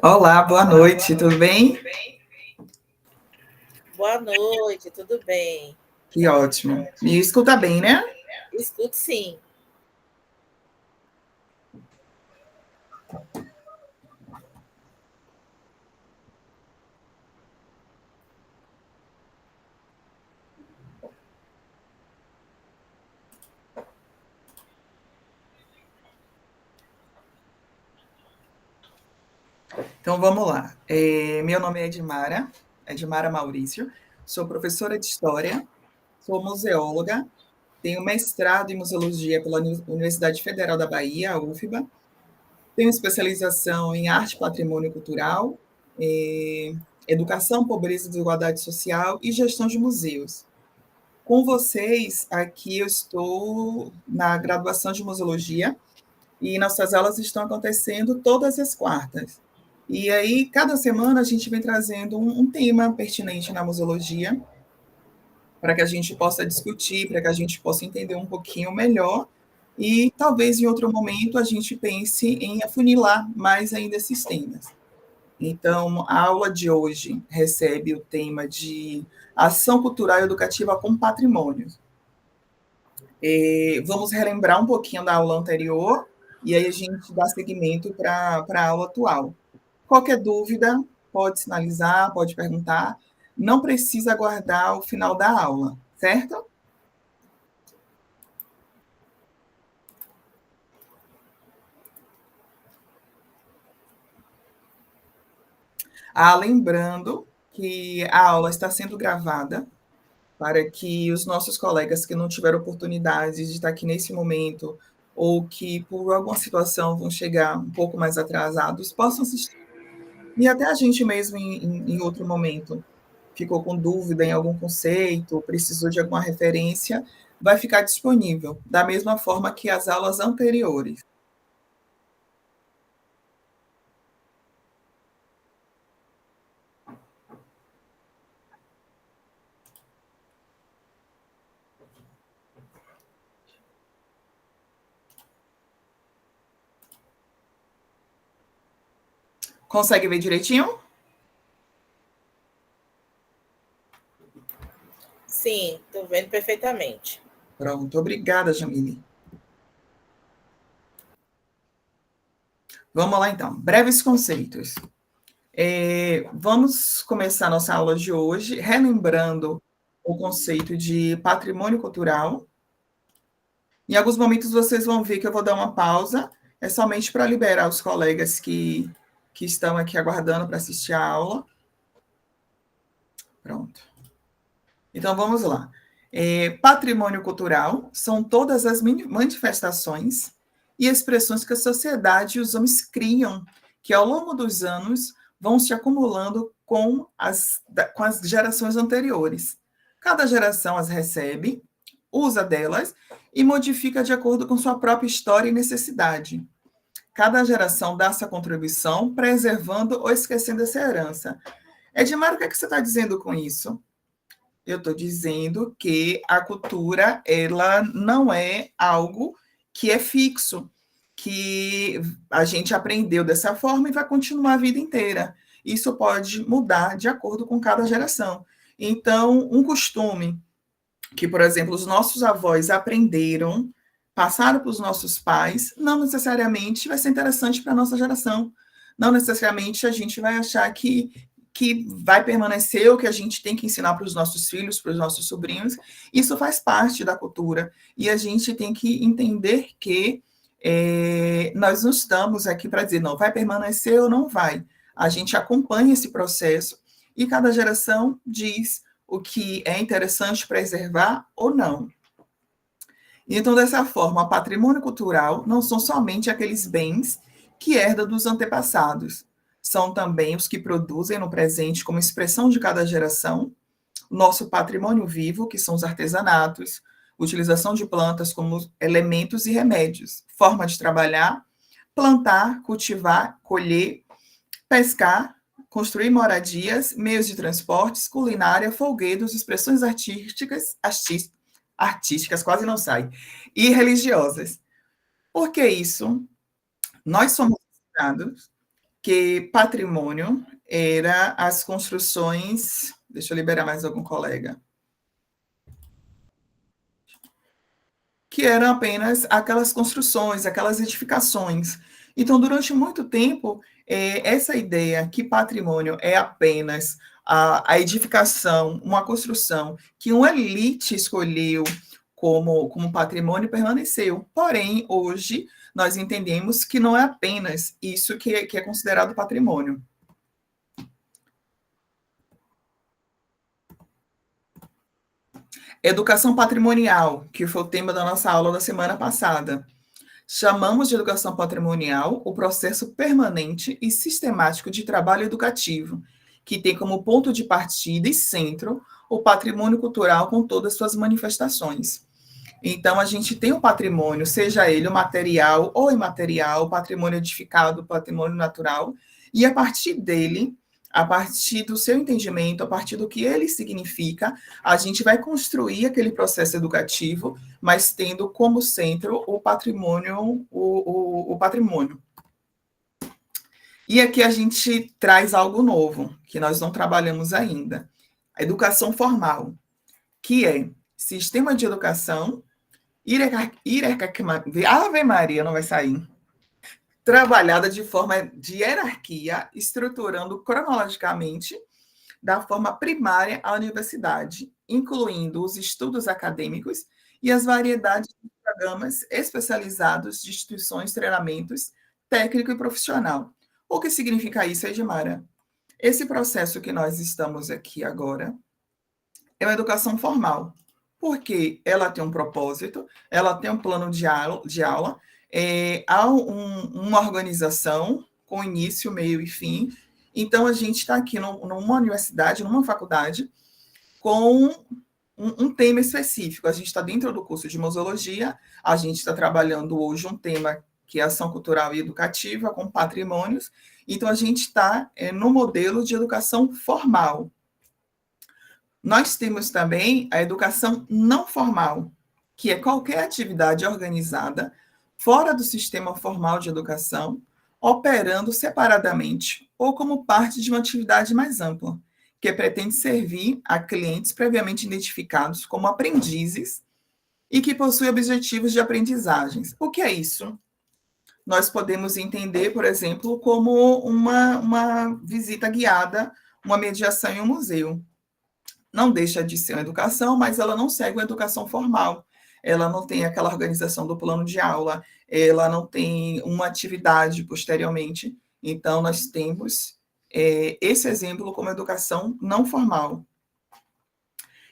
Olá, boa noite, tudo bem? Boa noite, tudo bem? Que ótimo. Me escuta bem, né? Escuto sim. Então vamos lá. Meu nome é Edmara Maurício, sou professora de História, sou museóloga, tenho mestrado em Museologia pela Universidade Federal da Bahia, a UFBA, tenho especialização em Arte e Patrimônio Cultural, Educação, Pobreza e Desigualdade Social e Gestão de Museus. Com vocês, aqui eu estou na graduação de Museologia, e nossas aulas estão acontecendo todas as quartas. E aí, cada semana, a gente vem trazendo um tema pertinente na museologia, para que a gente possa discutir, para que a gente possa entender um pouquinho melhor, e talvez em outro momento a gente pense em afunilar mais ainda esses temas. Então, a aula de hoje recebe o tema de ação cultural e educativa com patrimônio. Vamos relembrar um pouquinho da aula anterior e aí a gente dá seguimento para a aula atual. Qualquer dúvida, pode sinalizar, pode perguntar. Não precisa aguardar o final da aula, certo? Lembrando que a aula está sendo gravada para que os nossos colegas que não tiveram oportunidade de estar aqui nesse momento ou que por alguma situação vão chegar um pouco mais atrasados possam assistir. E até a gente mesmo, em outro momento, ficou com dúvida em algum conceito, precisou de alguma referência, vai ficar disponível, da mesma forma que as aulas anteriores. Consegue ver direitinho? Sim, estou vendo perfeitamente. Pronto, obrigada, Jamile. Vamos lá, então. Breves conceitos. Vamos começar nossa aula de hoje relembrando o conceito de patrimônio cultural. Em alguns momentos vocês vão ver que eu vou dar uma pausa, é somente para liberar os colegas que estão aqui aguardando para assistir a aula. Pronto. Então vamos lá. Patrimônio cultural são todas as manifestações e expressões que a sociedade e os homens criam, que ao longo dos anos vão se acumulando com as gerações anteriores. Cada geração as recebe, usa delas e modifica de acordo com sua própria história e necessidade. Cada geração dá sua contribuição, preservando ou esquecendo essa herança. Edmar, o que, é que você está dizendo com isso? Eu estou dizendo que a cultura ela não é algo que é fixo, que a gente aprendeu dessa forma e vai continuar a vida inteira. Isso pode mudar de acordo com cada geração. Então, um costume que, por exemplo, os nossos avós aprenderam, passaram para os nossos pais, não necessariamente vai ser interessante para a nossa geração. Não necessariamente a gente vai achar que vai permanecer o que a gente tem que ensinar para os nossos filhos, para os nossos sobrinhos. Isso faz parte da cultura. E a gente tem que entender que nós não estamos aqui para dizer, não, vai permanecer ou não vai. A gente acompanha esse processo e cada geração diz o que é interessante preservar ou não. Então, dessa forma, o patrimônio cultural não são somente aqueles bens que herda dos antepassados, são também os que produzem no presente como expressão de cada geração, nosso patrimônio vivo, que são os artesanatos, utilização de plantas como elementos e remédios, forma de trabalhar, plantar, cultivar, colher, pescar, construir moradias, meios de transportes, culinária, folguedos, expressões artísticas quase não sai, e religiosas. Por que isso? Nós somos ensinados que patrimônio era as construções. Deixa eu liberar mais algum colega. Que eram apenas aquelas construções, aquelas edificações. Então, durante muito tempo, essa ideia que patrimônio é apenas a edificação, uma construção que uma elite escolheu como patrimônio permaneceu. Porém, hoje, nós entendemos que não é apenas isso que é considerado patrimônio. Educação patrimonial, que foi o tema da nossa aula da semana passada. Chamamos de educação patrimonial o processo permanente e sistemático de trabalho educativo, que tem como ponto de partida e centro o patrimônio cultural com todas as suas manifestações. Então, a gente tem o patrimônio, seja ele o material ou imaterial, o patrimônio edificado, o patrimônio natural, e a partir dele, a partir do seu entendimento, a partir do que ele significa, a gente vai construir aquele processo educativo, mas tendo como centro o patrimônio, o patrimônio. E aqui a gente traz algo novo, que nós não trabalhamos ainda. A educação formal, que é sistema de educação, Ave Maria, não vai sair. Trabalhada de forma de hierarquia, estruturando cronologicamente da forma primária à universidade, incluindo os estudos acadêmicos e as variedades de programas especializados de instituições, treinamentos técnico e profissional. O que significa isso, Edmara? Esse processo que nós estamos aqui agora é uma educação formal, porque ela tem um propósito, ela tem um plano de aula, há uma organização com início, meio e fim. Então, a gente está aqui numa universidade, numa faculdade, com um tema específico. A gente está dentro do curso de museologia, a gente está trabalhando hoje um tema que é ação cultural e educativa, com patrimônios. Então, a gente está no modelo de educação formal. Nós temos também a educação não formal, que é qualquer atividade organizada fora do sistema formal de educação, operando separadamente ou como parte de uma atividade mais ampla, que pretende servir a clientes previamente identificados como aprendizes e que possui objetivos de aprendizagens. O que é isso? Nós podemos entender, por exemplo, como uma visita guiada, uma mediação em um museu. Não deixa de ser uma educação, mas ela não segue uma educação formal. Ela não tem aquela organização do plano de aula, ela não tem uma atividade posteriormente. Então, nós temos esse exemplo como educação não formal.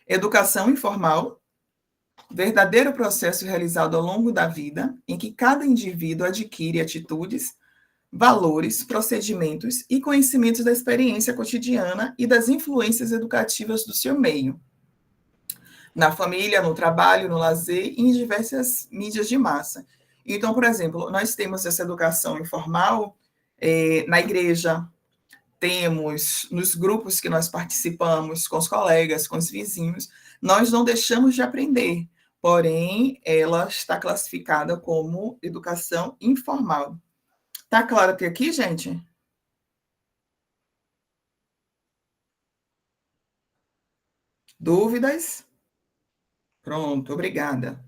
Educação informal, verdadeiro processo realizado ao longo da vida, em que cada indivíduo adquire atitudes, valores, procedimentos e conhecimentos da experiência cotidiana e das influências educativas do seu meio, na família, no trabalho, no lazer e em diversas mídias de massa. Então, por exemplo, nós temos essa educação informal na igreja, temos nos grupos que nós participamos, com os colegas, com os vizinhos, nós não deixamos de aprender, porém, ela está classificada como educação informal. Tá claro até aqui, gente? Dúvidas? Pronto, obrigada.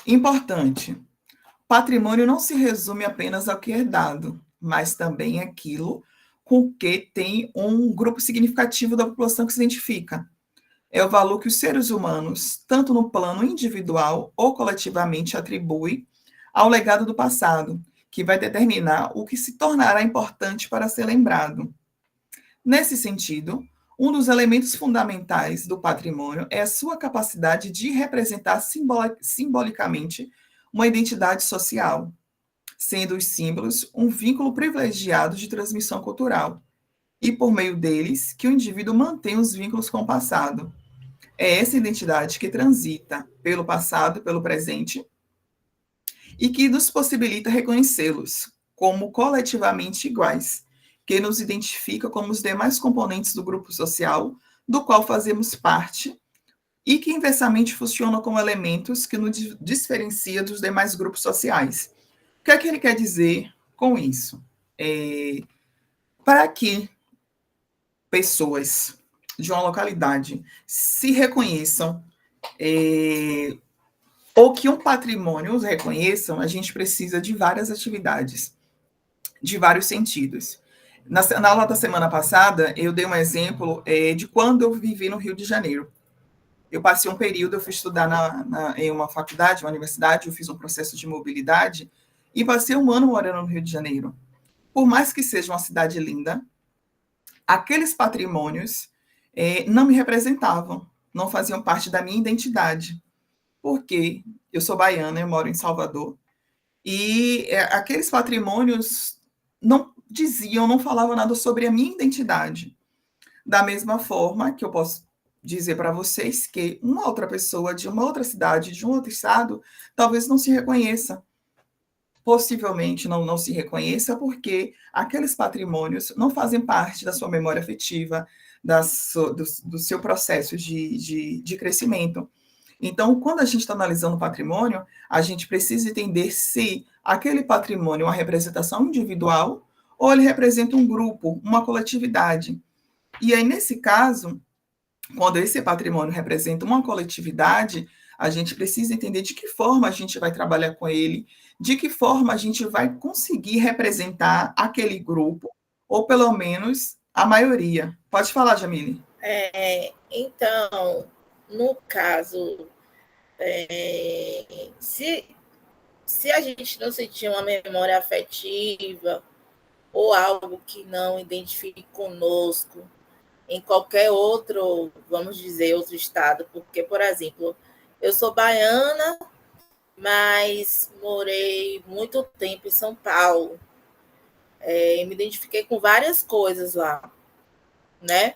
Importante. Patrimônio não se resume apenas ao que é dado, mas também aquilo com que tem um grupo significativo da população que se identifica. É o valor que os seres humanos, tanto no plano individual ou coletivamente, atribuem ao legado do passado, que vai determinar o que se tornará importante para ser lembrado. Nesse sentido, um dos elementos fundamentais do patrimônio é a sua capacidade de representar simbolicamente uma identidade social, sendo os símbolos um vínculo privilegiado de transmissão cultural, e por meio deles que o indivíduo mantém os vínculos com o passado. É essa identidade que transita pelo passado e pelo presente e que nos possibilita reconhecê-los como coletivamente iguais, que nos identifica como os demais componentes do grupo social do qual fazemos parte e que inversamente funcionam como elementos que nos diferencia dos demais grupos sociais. que é que ele quer dizer com isso? Para que pessoas de uma localidade se reconheçam, ou que um patrimônio os reconheçam, a gente precisa de várias atividades, de vários sentidos. Na aula da semana passada, eu dei um exemplo de quando eu vivi no Rio de Janeiro. Eu passei um período, eu fui estudar em uma faculdade, uma universidade, eu fiz um processo de mobilidade e passei um ano morando no Rio de Janeiro. Por mais que seja uma cidade linda, aqueles patrimônios não me representavam, não faziam parte da minha identidade. Porque eu sou baiana, eu moro em Salvador, e aqueles patrimônios não diziam, não falavam nada sobre a minha identidade. Da mesma forma que eu posso dizer para vocês que uma outra pessoa de uma outra cidade, de um outro estado, talvez não se reconheça. Possivelmente não se reconheça porque aqueles patrimônios não fazem parte da sua memória afetiva, do seu processo de crescimento. Então, quando a gente está analisando o patrimônio, a gente precisa entender se aquele patrimônio é uma representação individual ou ele representa um grupo, uma coletividade. E aí, nesse caso, quando esse patrimônio representa uma coletividade, a gente precisa entender de que forma a gente vai trabalhar com ele, de que forma a gente vai conseguir representar aquele grupo, ou pelo menos a maioria. Pode falar, Jamile. Então, no caso, se a gente não sentir uma memória afetiva ou algo que não identifique conosco em qualquer outro, vamos dizer, outro estado, porque, por exemplo, eu sou baiana, mas morei muito tempo em São Paulo. Me identifiquei com várias coisas lá, né?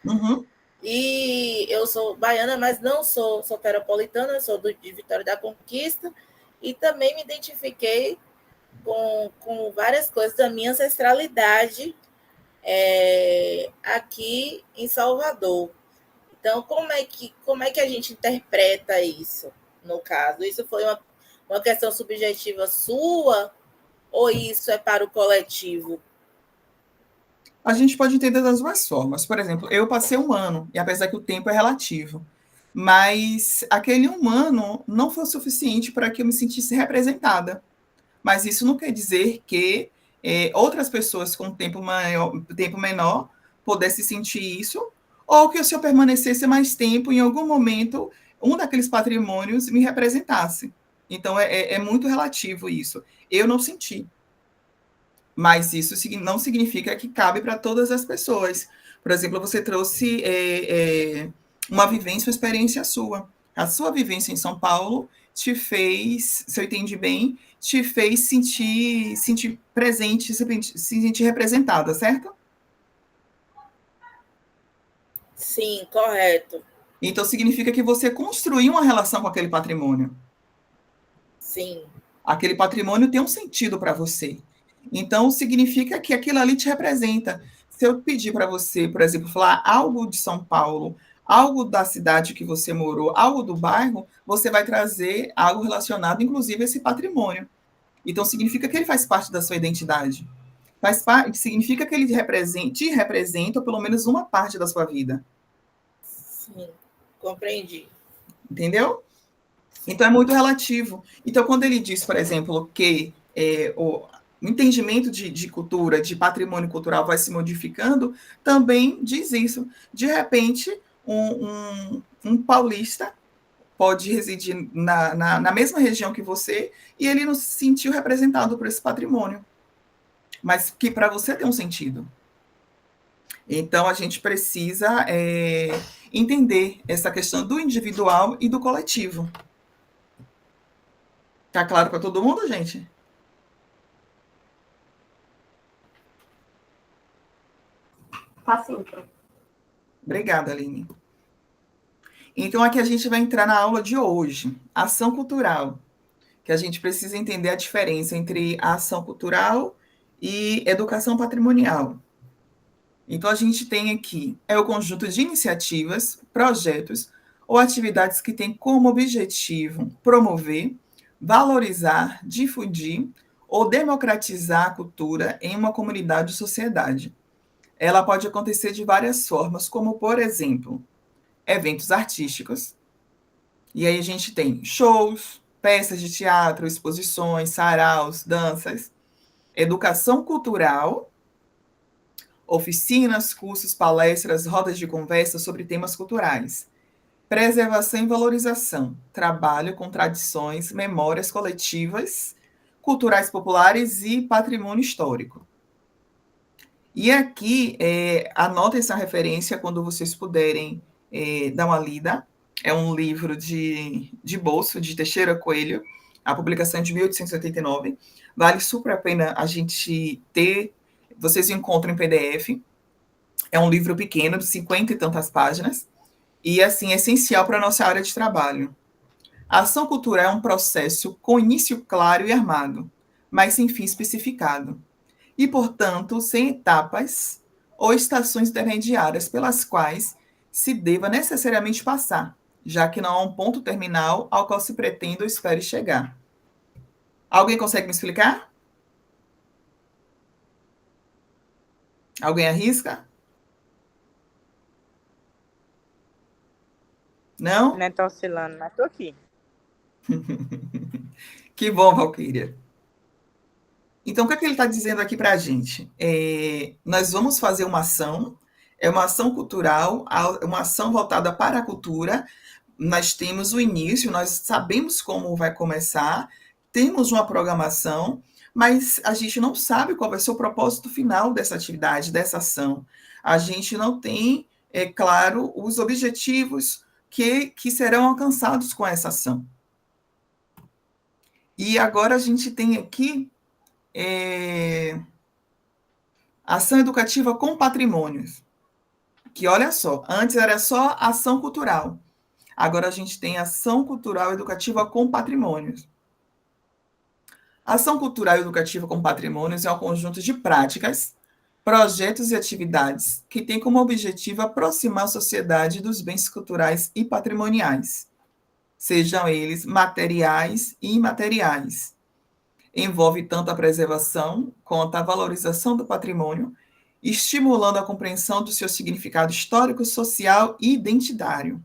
Uhum. E eu sou baiana, mas não sou soteropolitana, sou de Vitória da Conquista, e também me identifiquei com várias coisas da minha ancestralidade aqui em Salvador. Então, como é que a gente interpreta isso, no caso? Isso foi uma questão subjetiva sua ou isso é para o coletivo? A gente pode entender das duas formas. Por exemplo, eu passei um ano, e apesar que o tempo é relativo, mas aquele um ano não foi suficiente para que eu me sentisse representada. Mas isso não quer dizer que outras pessoas com tempo menor pudessem sentir isso, ou que se eu permanecesse mais tempo, em algum momento, um daqueles patrimônios me representasse. Então, é muito relativo isso. Eu não senti. Mas isso não significa que cabe para todas as pessoas. Por exemplo, você trouxe uma vivência, uma experiência sua. A sua vivência em São Paulo te fez, se eu entendi bem, te fez sentir presente, se sentir representada, certo? Sim, correto. Então, significa que você construiu uma relação com aquele patrimônio. Sim. Aquele patrimônio tem um sentido para você. Então, significa que aquilo ali te representa. Se eu pedir para você, por exemplo, falar algo de São Paulo, algo da cidade que você morou, algo do bairro, você vai trazer algo relacionado, inclusive, a esse patrimônio. Então, significa que ele faz parte da sua identidade. Significa que ele te representa, ou pelo menos uma parte da sua vida. Sim, compreendi. Entendeu? Então, é muito relativo. Então, quando ele diz, por exemplo, que o entendimento de cultura, de patrimônio cultural vai se modificando, também diz isso. De repente, um paulista pode residir na mesma região que você e ele não se sentiu representado por esse patrimônio, mas que para você tem um sentido. Então, a gente precisa entender essa questão do individual e do coletivo. Tá claro para todo mundo, gente? Tá sim. Obrigada, Aline. Então, aqui a gente vai entrar na aula de hoje, ação cultural, que a gente precisa entender a diferença entre a ação cultural e educação patrimonial. Então, a gente tem aqui o conjunto de iniciativas, projetos ou atividades que têm como objetivo promover, valorizar, difundir ou democratizar a cultura em uma comunidade ou sociedade. Ela pode acontecer de várias formas, como, por exemplo, eventos artísticos. E aí a gente tem shows, peças de teatro, exposições, saraus, danças, educação cultural, oficinas, cursos, palestras, rodas de conversa sobre temas culturais, preservação e valorização, trabalho com tradições, memórias coletivas, culturais populares e patrimônio histórico. E aqui, anotem essa referência quando vocês puderem dar uma lida. É um livro de bolso, de Teixeira Coelho, a publicação é de 1889. Vale super a pena a gente ter. Vocês encontram em PDF. É um livro pequeno, de 50 e tantas páginas. E, assim, é essencial para a nossa área de trabalho. A ação cultural é um processo com início claro e armado, mas sem fim especificado. E, portanto, sem etapas ou estações intermediárias pelas quais se deva necessariamente passar, já que não há um ponto terminal ao qual se pretende ou espere chegar. Alguém consegue me explicar? Alguém arrisca? Não? Né, tá oscilando, mas tô aqui. Que bom, Valquíria. Então, o que é que ele está dizendo aqui para a gente? Nós vamos fazer uma ação, é uma ação cultural, uma ação voltada para a cultura. Nós temos o início, nós sabemos como vai começar, temos uma programação, mas a gente não sabe qual vai ser o propósito final dessa atividade, dessa ação. A gente não tem, claro, os objetivos que serão alcançados com essa ação. E agora a gente tem aqui ação educativa com patrimônios. Que, olha só, antes era só ação cultural. Agora a gente tem ação cultural educativa com patrimônios. Ação cultural educativa com patrimônios é um conjunto de práticas, projetos e atividades que tem como objetivo aproximar a sociedade dos bens culturais e patrimoniais, sejam eles materiais e imateriais. Envolve tanto a preservação quanto a valorização do patrimônio, estimulando a compreensão do seu significado histórico, social e identitário.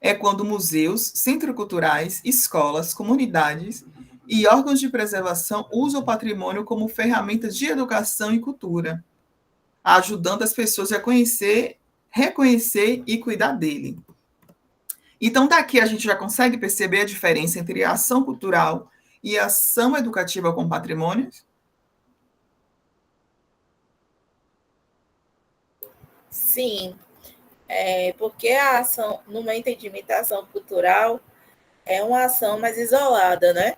É quando museus, centros culturais, escolas, comunidades e órgãos de preservação usam o patrimônio como ferramentas de educação e cultura, ajudando as pessoas a conhecer, reconhecer e cuidar dele. Então, daqui a gente já consegue perceber a diferença entre a ação cultural e ação educativa com patrimônios? Sim, porque a ação, no meu entendimento, a ação cultural é uma ação mais isolada, né?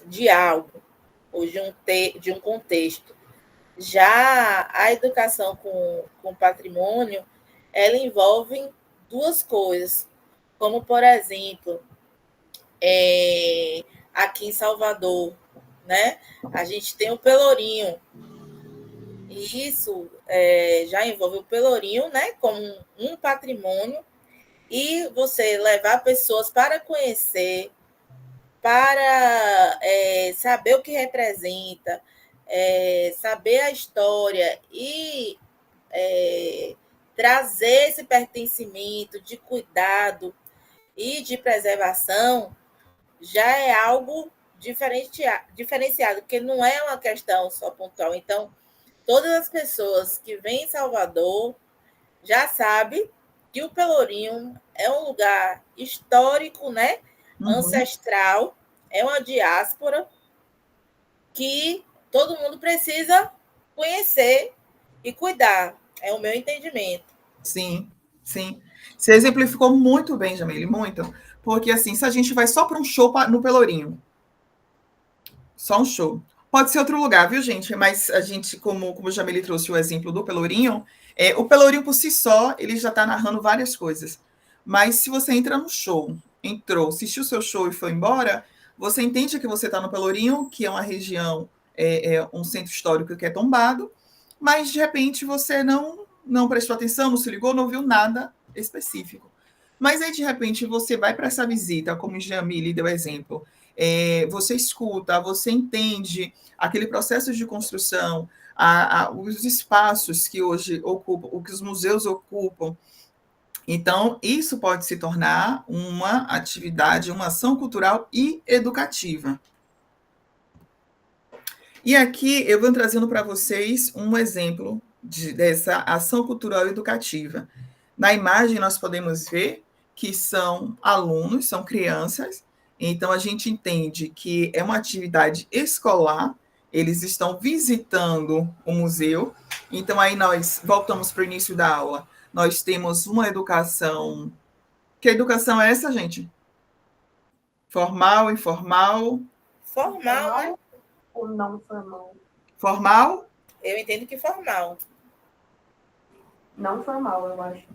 De algo, ou de um contexto. Já a educação com patrimônio, ela envolve duas coisas, como, por exemplo, aqui em Salvador, né? A gente tem o Pelourinho, e isso já envolve o Pelourinho, né? Como um patrimônio, e você levar pessoas para conhecer, para saber o que representa, saber a história e trazer esse pertencimento de cuidado e de preservação, já é algo diferenciado, porque não é uma questão só pontual. Então, todas as pessoas que vêm em Salvador já sabem que o Pelourinho é um lugar histórico, né? Ancestral, é uma diáspora que todo mundo precisa conhecer e cuidar. É o meu entendimento. Sim, sim. Você exemplificou muito bem, Jamile, muito. Porque, assim, se a gente vai só para um show no Pelourinho, só um show. Pode ser outro lugar, viu, gente? Mas a gente, como o Jamile trouxe o exemplo do Pelourinho, o Pelourinho por si só, ele já está narrando várias coisas. Mas se você entra no show, entrou, assistiu o seu show e foi embora, você entende que você está no Pelourinho, que é uma região, um centro histórico que é tombado, mas, de repente, você não prestou atenção, não se ligou, não viu nada específico. Mas aí, de repente, você vai para essa visita, como Jamile deu exemplo, você escuta, você entende aquele processo de construção, os espaços que hoje ocupam, o que os museus ocupam. Então, isso pode se tornar uma atividade, uma ação cultural e educativa. E aqui eu vou trazendo para vocês um exemplo dessa ação cultural e educativa. Na imagem, nós podemos ver que são alunos, são crianças, então a gente entende que é uma atividade escolar, eles estão visitando o museu, então aí nós voltamos para o início da aula, nós temos uma educação. Que educação é essa, gente? Formal, informal? Formal, né? Ou não formal? Formal? Eu entendo que formal. Não formal, eu acho.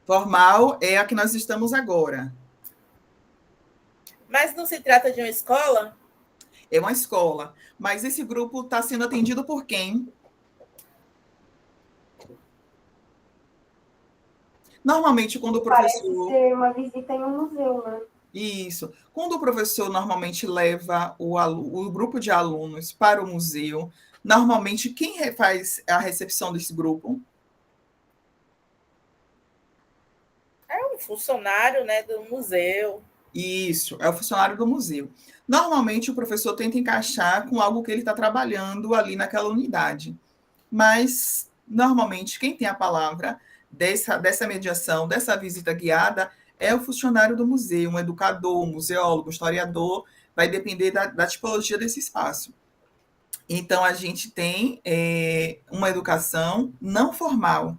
Formal é a que nós estamos agora. Mas não se trata de uma escola? É uma escola. Mas esse grupo está sendo atendido por quem? Normalmente, quando o professor... Parece ser uma visita em um museu, né? Isso. Quando o professor normalmente leva o grupo de alunos para o museu, normalmente quem faz a recepção desse grupo? É um funcionário, né, do museu. Isso, é o funcionário do museu. Normalmente o professor tenta encaixar com algo que ele está trabalhando ali naquela unidade. Mas, normalmente, quem tem a palavra dessa mediação, dessa visita guiada, é o funcionário do museu, um educador, um museólogo, um historiador, vai depender da tipologia desse espaço. Então, a gente tem uma educação não formal,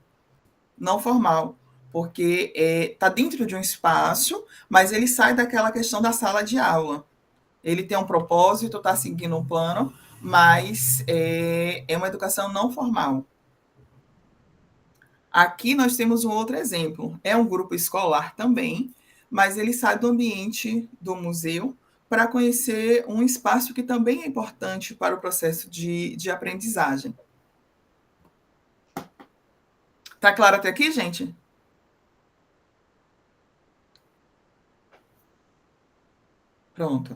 porque está dentro de um espaço, mas ele sai daquela questão da sala de aula. Ele tem um propósito, está seguindo um plano, mas é uma educação não formal. Aqui nós temos um outro exemplo. É um grupo escolar também, mas ele sai do ambiente do museu para conhecer um espaço que também é importante para o processo de aprendizagem. Tá claro até aqui, gente? Pronto.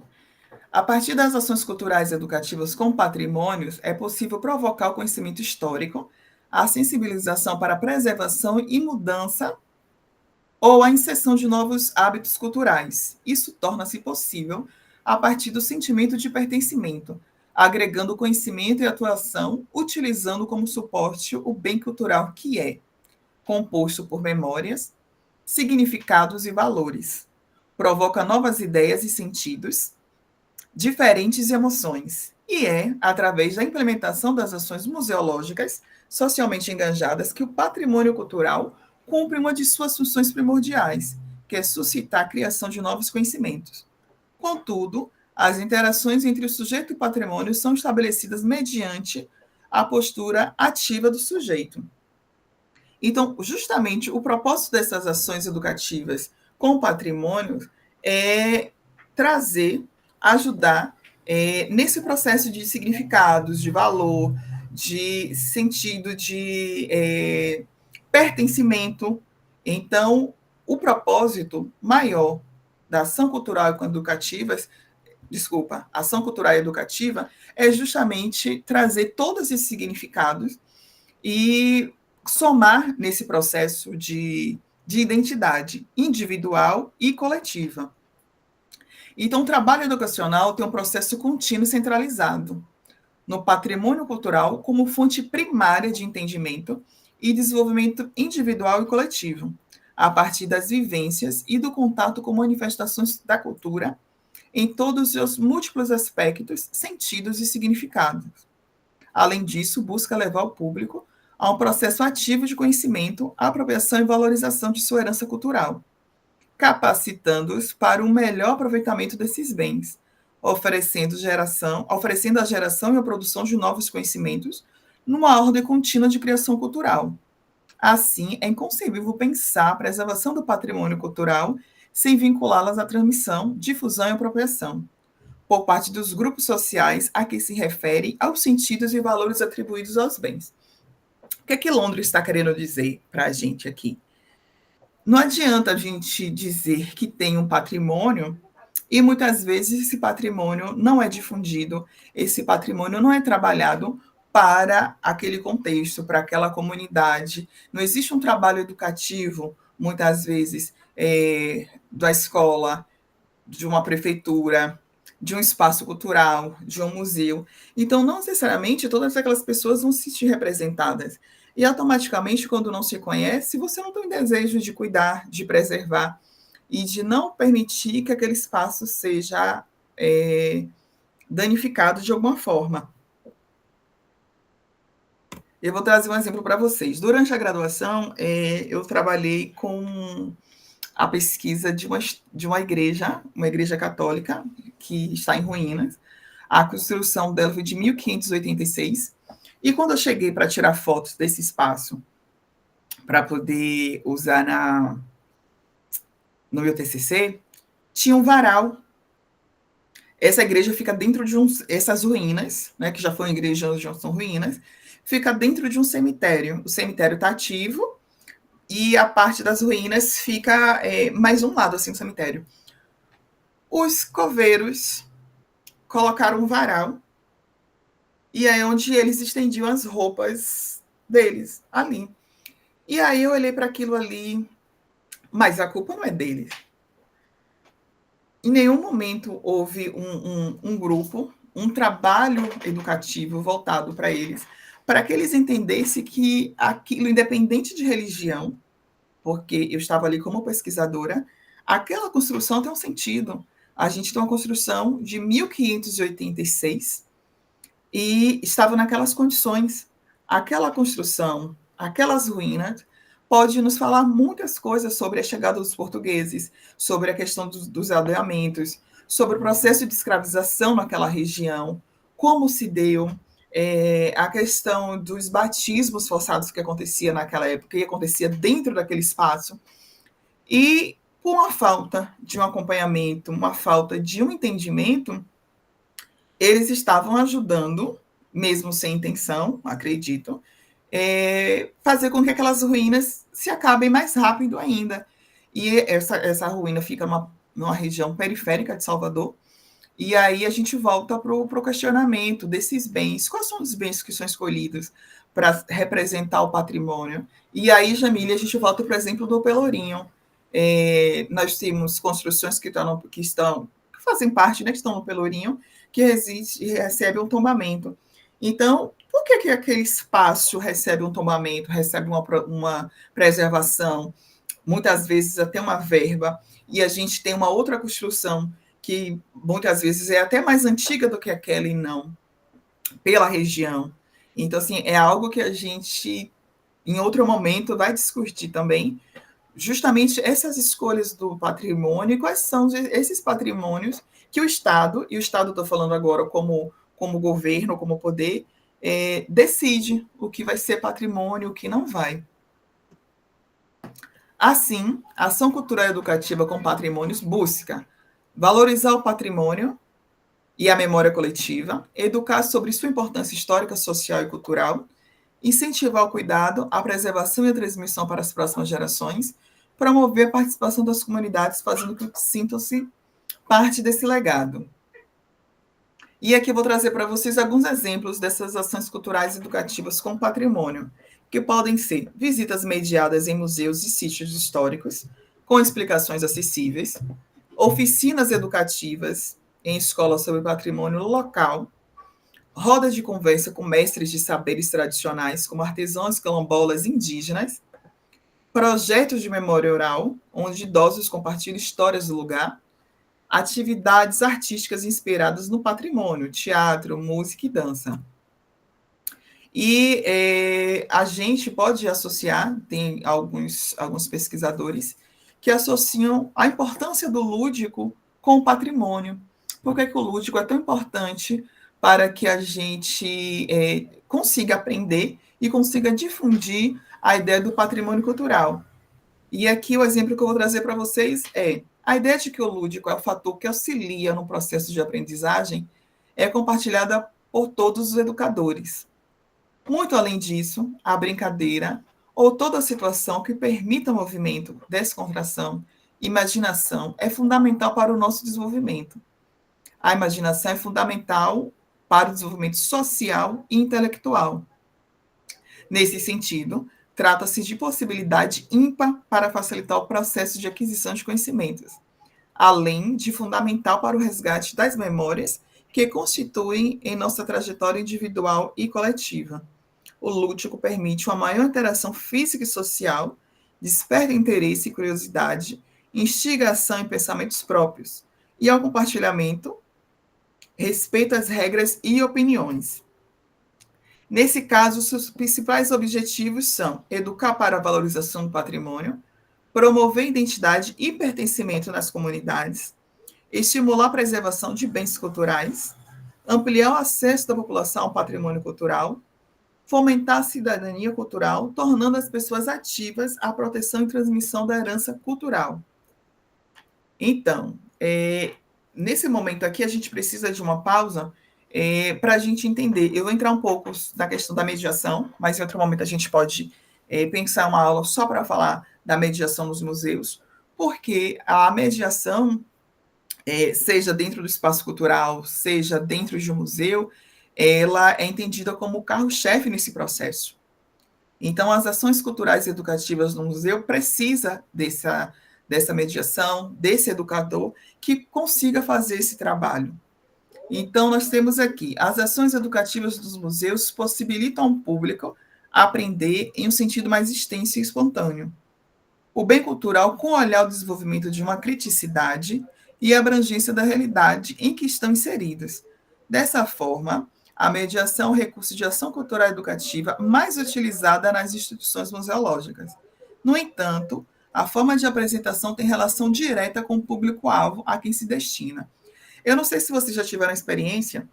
A partir das ações culturais e educativas com patrimônios, é possível provocar o conhecimento histórico, a sensibilização para a preservação e mudança ou a inserção de novos hábitos culturais. Isso torna-se possível a partir do sentimento de pertencimento, agregando conhecimento e atuação, utilizando como suporte o bem cultural que é, composto por memórias, significados e valores. Provoca novas ideias e sentidos, diferentes emoções, e é através da implementação das ações museológicas socialmente engajadas que o patrimônio cultural cumpre uma de suas funções primordiais, que é suscitar a criação de novos conhecimentos. Contudo, as interações entre o sujeito e o patrimônio são estabelecidas mediante a postura ativa do sujeito. Então, justamente o propósito dessas ações educativas com o patrimônio é trazer, ajudar nesse processo de significados, de valor, de sentido de pertencimento. Então, o propósito maior da ação cultural e educativa, ação cultural e educativa, é justamente trazer todos esses significados e somar nesse processo de identidade individual e coletiva. Então, o trabalho educacional tem um processo contínuo centralizado no patrimônio cultural como fonte primária de entendimento e desenvolvimento individual e coletivo, a partir das vivências e do contato com manifestações da cultura em todos os seus múltiplos aspectos, sentidos e significados. Além disso, busca levar o público a um processo ativo de conhecimento, apropriação e valorização de sua herança cultural, capacitando-os para um melhor aproveitamento desses bens, oferecendo a geração e a produção de novos conhecimentos numa ordem contínua de criação cultural. Assim, é inconcebível pensar a preservação do patrimônio cultural sem vinculá-las à transmissão, difusão e apropriação, por parte dos grupos sociais a que se refere aos sentidos e valores atribuídos aos bens. O que é que Londres está querendo dizer para a gente aqui? Não adianta a gente dizer que tem um patrimônio e muitas vezes esse patrimônio não é difundido, esse patrimônio não é trabalhado para aquele contexto, para aquela comunidade. Não existe um trabalho educativo, muitas vezes, da escola, de uma prefeitura, de um espaço cultural, de um museu. Então, não necessariamente todas aquelas pessoas vão se sentir representadas. E automaticamente, quando não se conhece, você não tem desejo de cuidar, de preservar e de não permitir que aquele espaço seja danificado de alguma forma. Eu vou trazer um exemplo para vocês. Durante a graduação, eu trabalhei com a pesquisa de uma igreja católica, que está em ruínas. A construção dela foi de 1586. E quando eu cheguei para tirar fotos desse espaço, para poder usar no meu TCC, tinha um varal. Essa igreja fica dentro de essas ruínas, né, que já foram igrejas, já são ruínas, fica dentro de um cemitério. O cemitério está ativo e a parte das ruínas fica mais um lado, assim, do cemitério. Os coveiros colocaram um varal e é onde eles estendiam as roupas deles, ali. E aí eu olhei para aquilo ali, mas a culpa não é deles. Em nenhum momento houve um grupo, um trabalho educativo voltado para eles, para que eles entendessem que aquilo, independente de religião, porque eu estava ali como pesquisadora, aquela construção tem um sentido. A gente tem uma construção de 1586 e estava naquelas condições. Aquela construção, aquelas ruínas, pode nos falar muitas coisas sobre a chegada dos portugueses, sobre a questão dos aldeamentos, sobre o processo de escravização naquela região, como se deu, a questão dos batismos forçados que acontecia naquela época e acontecia dentro daquele espaço. E com a falta de um acompanhamento, uma falta de um entendimento, eles estavam ajudando, mesmo sem intenção, acredito, fazer com que aquelas ruínas se acabem mais rápido ainda. E essa ruína fica numa região periférica de Salvador, e aí a gente volta para o questionamento desses bens. Quais são os bens que são escolhidos para representar o patrimônio? E aí, Jamília, a gente volta, por exemplo, do Pelourinho. Nós temos construções que fazem parte, né, que estão no Pelourinho, que recebem um tombamento. Então, por que aquele espaço recebe um tombamento, recebe uma preservação, muitas vezes até uma verba, e a gente tem uma outra construção que muitas vezes é até mais antiga do que aquela e não, pela região. Então, assim, é algo que a gente, em outro momento, vai discutir também, justamente essas escolhas do patrimônio, quais são esses patrimônios que o Estado, e o Estado estou falando agora como governo, como poder, decide o que vai ser patrimônio e o que não vai. Assim, a ação cultural educativa com patrimônios busca valorizar o patrimônio e a memória coletiva, educar sobre sua importância histórica, social e cultural, incentivar o cuidado, a preservação e a transmissão para as próximas gerações, promover a participação das comunidades, fazendo com que sintam-se parte desse legado. E aqui eu vou trazer para vocês alguns exemplos dessas ações culturais e educativas com patrimônio, que podem ser visitas mediadas em museus e sítios históricos, com explicações acessíveis, oficinas educativas em escolas sobre patrimônio local, rodas de conversa com mestres de saberes tradicionais, como artesãos quilombolas indígenas, projetos de memória oral, onde idosos compartilham histórias do lugar, atividades artísticas inspiradas no patrimônio, teatro, música e dança. E a gente pode associar, tem alguns pesquisadores que associam a importância do lúdico com o patrimônio. Por que o lúdico é tão importante para que a gente consiga aprender e consiga difundir a ideia do patrimônio cultural? E aqui o exemplo que eu vou trazer para vocês a ideia de que o lúdico é o fator que auxilia no processo de aprendizagem é compartilhada por todos os educadores. Muito além disso, a brincadeira ou toda situação que permita movimento, descontração Imaginação é fundamental para o nosso desenvolvimento. A imaginação é fundamental para o desenvolvimento social e intelectual. Nesse sentido, trata-se de possibilidade ímpar para facilitar o processo de aquisição de conhecimentos, além de fundamental para o resgate das memórias que constituem em nossa trajetória individual e coletiva. O lúdico permite uma maior interação física e social, desperta interesse e curiosidade, instigação em pensamentos próprios, e ao compartilhamento, respeito às regras e opiniões. Nesse caso, seus principais objetivos são educar para a valorização do patrimônio, promover identidade e pertencimento nas comunidades, estimular a preservação de bens culturais, ampliar o acesso da população ao patrimônio cultural, fomentar a cidadania cultural, tornando as pessoas ativas à proteção e transmissão da herança cultural. Então, nesse momento aqui, a gente precisa de uma pausa para a gente entender. Eu vou entrar um pouco na questão da mediação, mas em outro momento a gente pode pensar uma aula só para falar da mediação nos museus, porque a mediação, seja dentro do espaço cultural, seja dentro de um museu, ela é entendida como o carro-chefe nesse processo. Então, as ações culturais e educativas no museu precisam dessa mediação, desse educador que consiga fazer esse trabalho. Então, nós temos aqui, as ações educativas dos museus possibilitam ao público aprender em um sentido mais extenso e espontâneo. O bem cultural com olhar ao desenvolvimento de uma criticidade e abrangência da realidade em que estão inseridas. Dessa forma, a mediação é um recurso de ação cultural educativa mais utilizada nas instituições museológicas. No entanto, a forma de apresentação tem relação direta com o público-alvo a quem se destina. Eu não sei se vocês já tiveram a experiência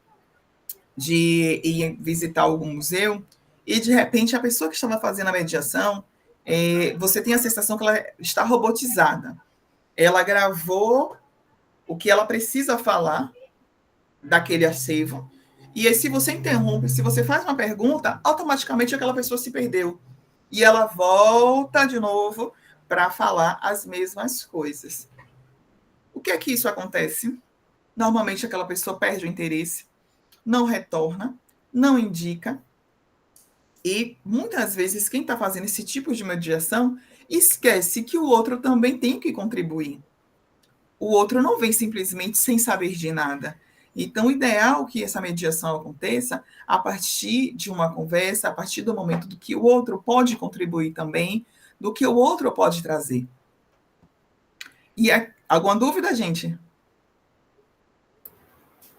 de ir visitar algum museu e, de repente, a pessoa que estava fazendo a mediação, você tem a sensação que ela está robotizada. Ela gravou o que ela precisa falar daquele acervo, e aí, se você interrompe, se você faz uma pergunta, automaticamente aquela pessoa se perdeu. E ela volta de novo para falar as mesmas coisas. O que é que isso acontece? Normalmente aquela pessoa perde o interesse, não retorna, não indica, e muitas vezes quem está fazendo esse tipo de mediação esquece que o outro também tem que contribuir. O outro não vem simplesmente sem saber de nada. Então, o ideal é que essa mediação aconteça a partir de uma conversa, a partir do momento do que o outro pode contribuir também, do que o outro pode trazer. E alguma dúvida, gente?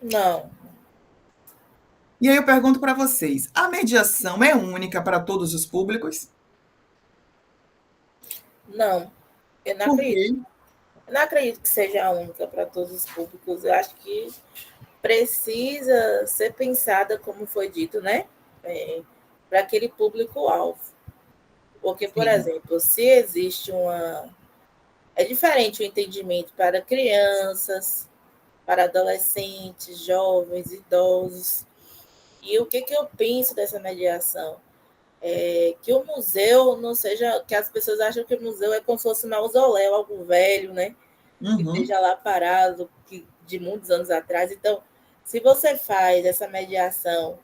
Não. E aí eu pergunto para vocês, a mediação é única para todos os públicos? Não. Eu não Por acredito. quê? Eu não acredito que seja única para todos os públicos. Eu acho que precisa ser pensada, como foi dito, né? Para aquele público-alvo. Porque, por Sim. exemplo, se existe uma. É diferente o entendimento para crianças, para adolescentes, jovens, idosos. E o que eu penso dessa mediação? É que o museu não seja. Que as pessoas acham que o museu é como se fosse um mausoléu, algo velho, né? Que esteja lá parado de muitos anos atrás. Então, se você faz essa mediação,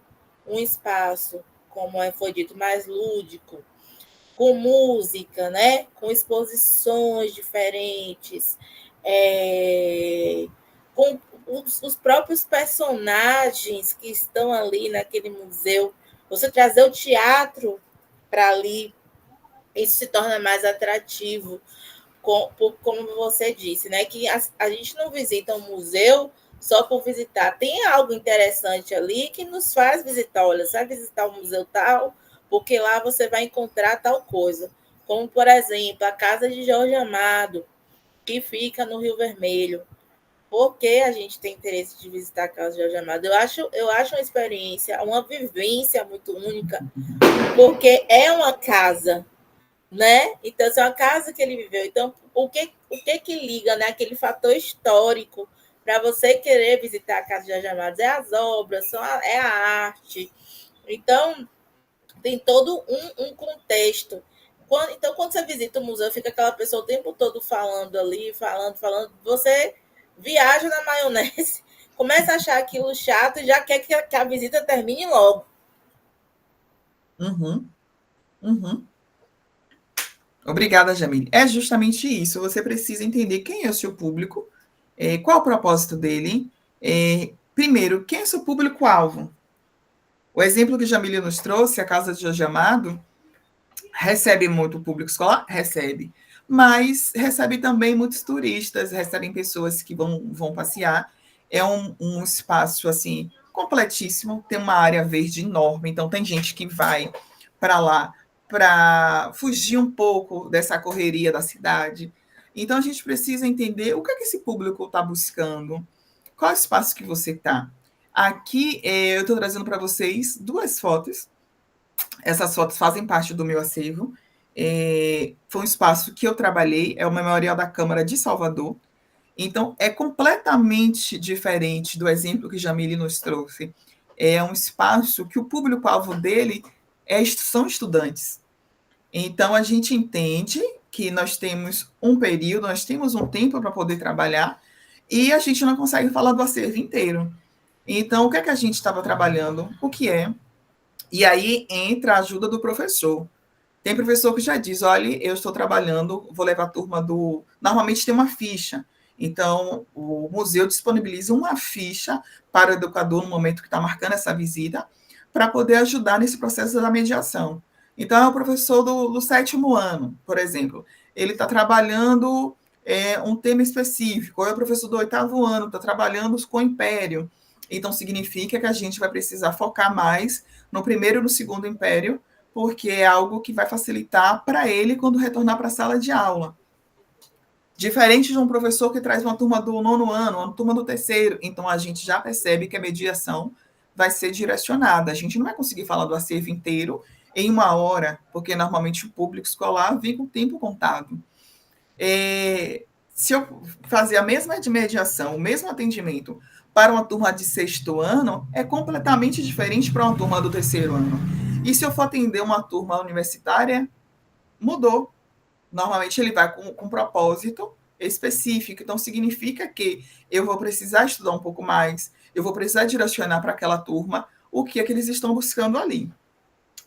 um espaço, como foi dito, mais lúdico, com música, né? Com exposições diferentes, com os próprios personagens que estão ali naquele museu, você trazer o teatro para ali, isso se torna mais atrativo, como você disse, né? Que a gente não visita um museu só por visitar. Tem algo interessante ali que nos faz visitar. Olha, você vai visitar um museu tal, porque lá você vai encontrar tal coisa. Como, por exemplo, a casa de Jorge Amado, que fica no Rio Vermelho. Por que a gente tem interesse de visitar a casa de Jorge Amado? Eu acho uma experiência, uma vivência muito única, porque é uma casa, né? Então, é uma casa que ele viveu. Então, o que liga, né? Aquele fator histórico para você querer visitar a casa de Jorge Amado? É as obras, é a arte. Então, tem todo um contexto Então, quando você visita o museu, fica aquela pessoa o tempo todo falando ali, falando. Você viaja na maionese, começa a achar aquilo chato e já quer que a visita termine logo. Uhum, uhum. Obrigada, Jamile. É justamente isso. Você precisa entender quem é o seu público, qual é o propósito dele. Primeiro, quem é o seu público-alvo? O exemplo que Jamile nos trouxe, a Casa de Jorge Amado, recebe muito público escolar? Recebe. Mas recebe também muitos turistas, recebem pessoas que vão passear. É um espaço, assim, completíssimo, tem uma área verde enorme, então tem gente que vai para lá para fugir um pouco dessa correria da cidade. Então a gente precisa entender o que é que esse público está buscando, qual é o espaço que você está. Aqui eu estou trazendo para vocês duas fotos. Essas fotos fazem parte do meu acervo. Foi um espaço que eu trabalhei, é o Memorial da Câmara de Salvador. Então, é completamente diferente do exemplo que Jamile nos trouxe. É um espaço que o público-alvo dele são estudantes. Então, a gente entende que nós temos um período, nós temos um tempo para poder trabalhar, e a gente não consegue falar do acervo inteiro. Então, o que é que a gente estava trabalhando? O que é? E aí entra a ajuda do professor. Tem professor que já diz: olha, eu estou trabalhando, vou levar a turma do. Normalmente tem uma ficha. Então, o museu disponibiliza uma ficha para o educador no momento que está marcando essa visita, para poder ajudar nesse processo da mediação. Então, é o professor do 7º ano, por exemplo, ele está trabalhando um tema específico, ou é o professor do 8º ano, está trabalhando com o império. Então, significa que a gente vai precisar focar mais no primeiro e no segundo império, porque é algo que vai facilitar para ele quando retornar para a sala de aula. Diferente de um professor que traz uma turma do 9º ano, uma turma do 3º, então a gente já percebe que a mediação vai ser direcionada. A gente não vai conseguir falar do acervo inteiro em 1 hora, porque normalmente o público escolar vem com o tempo contado. Se eu fazer a mesma mediação, o mesmo atendimento para uma turma de 6º ano, é completamente diferente para uma turma do 3º ano. E se eu for atender uma turma universitária, mudou. Normalmente ele vai com um propósito específico. Então, significa que eu vou precisar estudar um pouco mais, eu vou precisar direcionar para aquela turma o que é que eles estão buscando ali.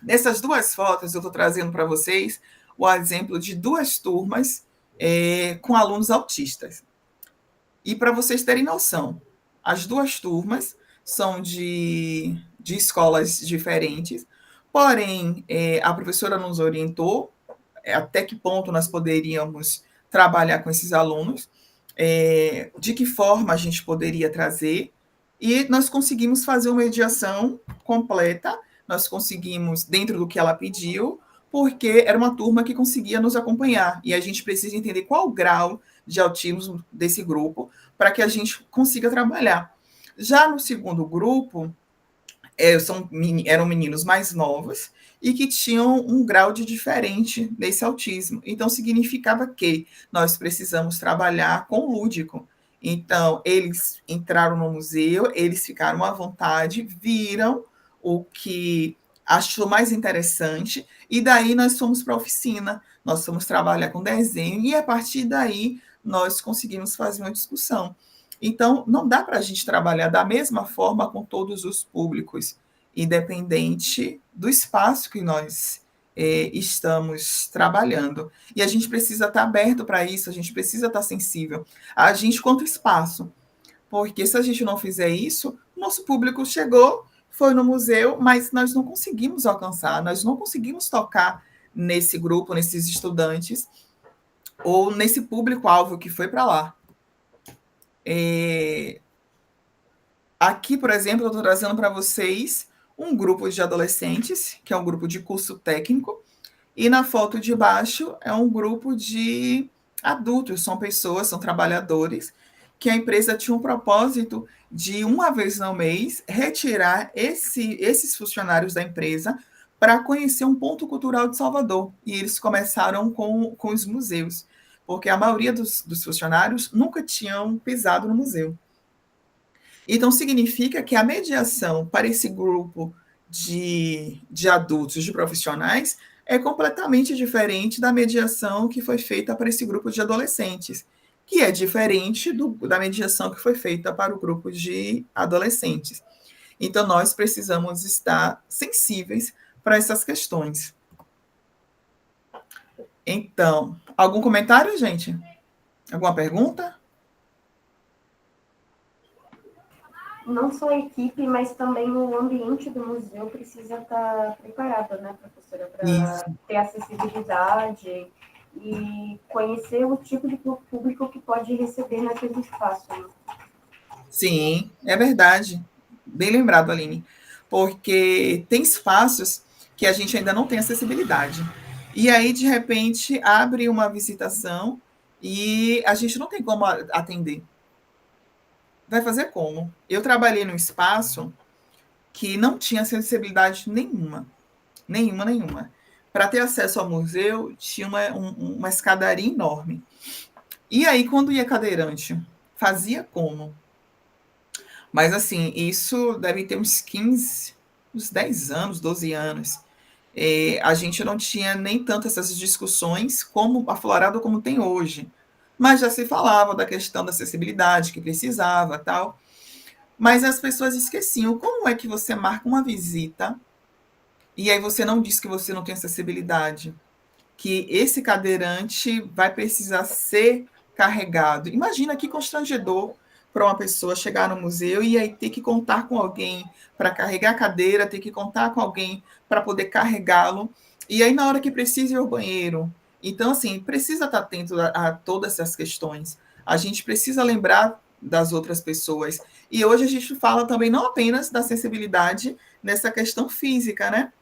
Nessas duas fotos, eu estou trazendo para vocês o exemplo de duas turmas com alunos autistas. E para vocês terem noção, as duas turmas são de escolas diferentes, porém, a professora nos orientou até que ponto nós poderíamos trabalhar com esses alunos, de que forma a gente poderia trazer, e nós conseguimos fazer uma mediação completa, nós conseguimos, dentro do que ela pediu, porque era uma turma que conseguia nos acompanhar, e a gente precisa entender qual o grau de autismo desse grupo, para que a gente consiga trabalhar. Já no segundo grupo, eram meninos mais novos e que tinham um grau de diferente nesse autismo. Então, significava que nós precisamos trabalhar com o lúdico. Então, eles entraram no museu, eles ficaram à vontade, viram o que achou mais interessante, e daí nós fomos para a oficina, nós fomos trabalhar com desenho, e a partir daí nós conseguimos fazer uma discussão. Então, não dá para a gente trabalhar da mesma forma com todos os públicos, independente do espaço que nós estamos trabalhando. E a gente precisa estar aberto para isso, a gente precisa estar sensível. A gente quanto espaço, porque se a gente não fizer isso, nosso público chegou, foi no museu, mas nós não conseguimos alcançar, nós não conseguimos tocar nesse grupo, nesses estudantes, ou nesse público-alvo que foi para lá. Aqui, por exemplo, eu estou trazendo para vocês um grupo de adolescentes, que é um grupo de curso técnico, e na foto de baixo é um grupo de adultos, são pessoas, são trabalhadores, que a empresa tinha um propósito de, uma vez no mês, retirar esses funcionários da empresa para conhecer um ponto cultural de Salvador. E eles começaram com os museus, porque a maioria dos funcionários nunca tinham pisado no museu. Então, significa que a mediação para esse grupo de adultos, de profissionais, é completamente diferente da mediação que foi feita para esse grupo de adolescentes, que é diferente da mediação que foi feita para o grupo de adolescentes. Então, nós precisamos estar sensíveis para essas questões. Então, algum comentário, gente? Alguma pergunta? Não só a equipe, mas também o ambiente do museu precisa estar preparado, né, professora, para ter acessibilidade e conhecer o tipo de público que pode receber naquele espaço. Né? Sim, é verdade. Bem lembrado, Aline. Porque tem espaços que a gente ainda não tem acessibilidade. E aí, de repente, abre uma visitação e a gente não tem como atender. Vai fazer como? Eu trabalhei num espaço que não tinha acessibilidade nenhuma. Nenhuma, nenhuma. Para ter acesso ao museu, tinha uma escadaria enorme. E aí, quando ia cadeirante, fazia como? Mas, assim, isso deve ter uns 15, uns 10 anos, 12 anos. A gente não tinha nem tanto essas discussões como aflorado como tem hoje. Mas já se falava da questão da acessibilidade, que precisava, tal. Mas as pessoas esqueciam. Como é que você marca uma visita e aí você não diz que você não tem acessibilidade? Que esse cadeirante vai precisar ser carregado. Imagina que constrangedor para uma pessoa chegar no museu e aí ter que contar com alguém para carregar a cadeira, ter que contar com alguém para poder carregá-lo. E aí, na hora que precisa ir ao banheiro. Então, assim, precisa estar atento a todas essas questões. A gente precisa lembrar das outras pessoas. E hoje a gente fala também não apenas da sensibilidade nessa questão física, né?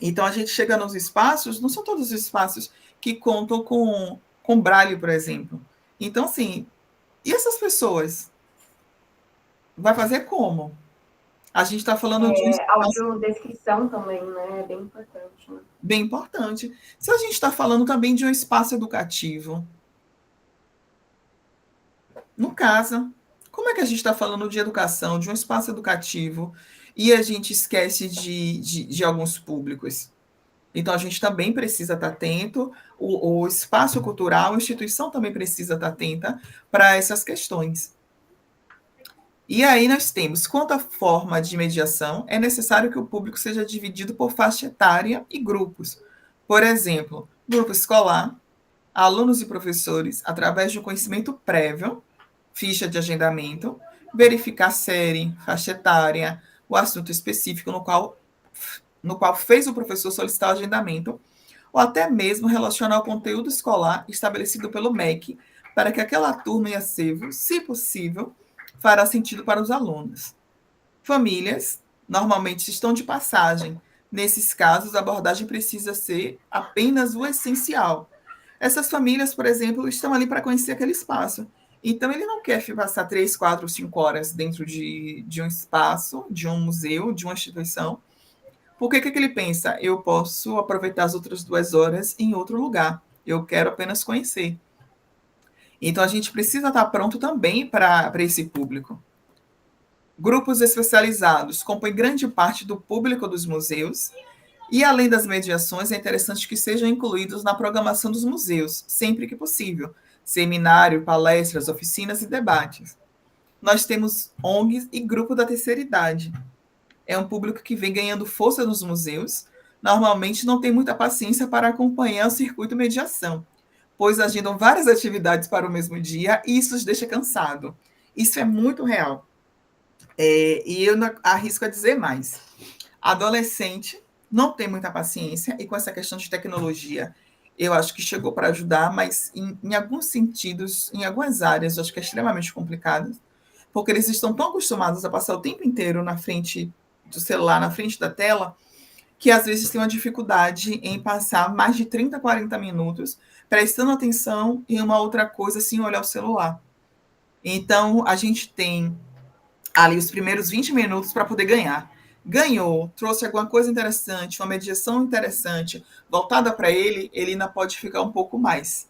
Então, a gente chega nos espaços, não são todos os espaços que contam com braille, por exemplo. Então, assim, e essas pessoas? Vai fazer como? A gente está falando de um espaço Audiodescrição também, né? É bem importante. Né? bem importante. Se a gente está falando também de um espaço educativo, no caso, como é que a gente está falando de educação, de um espaço educativo, e a gente esquece de alguns públicos? Então, a gente também precisa estar atento, o espaço cultural, a instituição também precisa estar atenta para essas questões. E aí nós temos, quanto à forma de mediação, é necessário que o público seja dividido por faixa etária e grupos. Por exemplo, grupo escolar, alunos e professores, através de um conhecimento prévio, ficha de agendamento, verificar série, faixa etária, o assunto específico no qual fez o professor solicitar o agendamento, ou até mesmo relacionar o conteúdo escolar estabelecido pelo MEC para que aquela turma e acervo, se possível, fará sentido para os alunos. Famílias normalmente estão de passagem. Nesses casos, a abordagem precisa ser apenas o essencial. Essas famílias, por exemplo, estão ali para conhecer aquele espaço. Então, ele não quer passar 3, 4, 5 horas dentro de um espaço, de um museu, de uma instituição. Por que ele pensa? Eu posso aproveitar as outras 2 horas em outro lugar. Eu quero apenas conhecer. Então, a gente precisa estar pronto também para esse público. Grupos especializados compõem grande parte do público dos museus e, além das mediações, é interessante que sejam incluídos na programação dos museus, sempre que possível. Seminário, palestras, oficinas e debates. Nós temos ONGs e grupo da terceira idade. É um público que vem ganhando força nos museus, normalmente não tem muita paciência para acompanhar o circuito mediação, pois agendam várias atividades para o mesmo dia e isso os deixa cansado. Isso é muito real. E eu arrisco a dizer mais. Adolescente não tem muita paciência e com essa questão de tecnologia, eu acho que chegou para ajudar, mas em alguns sentidos, em algumas áreas, eu acho que é extremamente complicado, porque eles estão tão acostumados a passar o tempo inteiro na frente do celular, na frente da tela, que às vezes tem uma dificuldade em passar mais de 30, 40 minutos prestando atenção em uma outra coisa sem olhar o celular. Então, a gente tem ali os primeiros 20 minutos para poder ganhar. Ganhou, trouxe alguma coisa interessante, uma mediação interessante, voltada para ele, ele ainda pode ficar um pouco mais.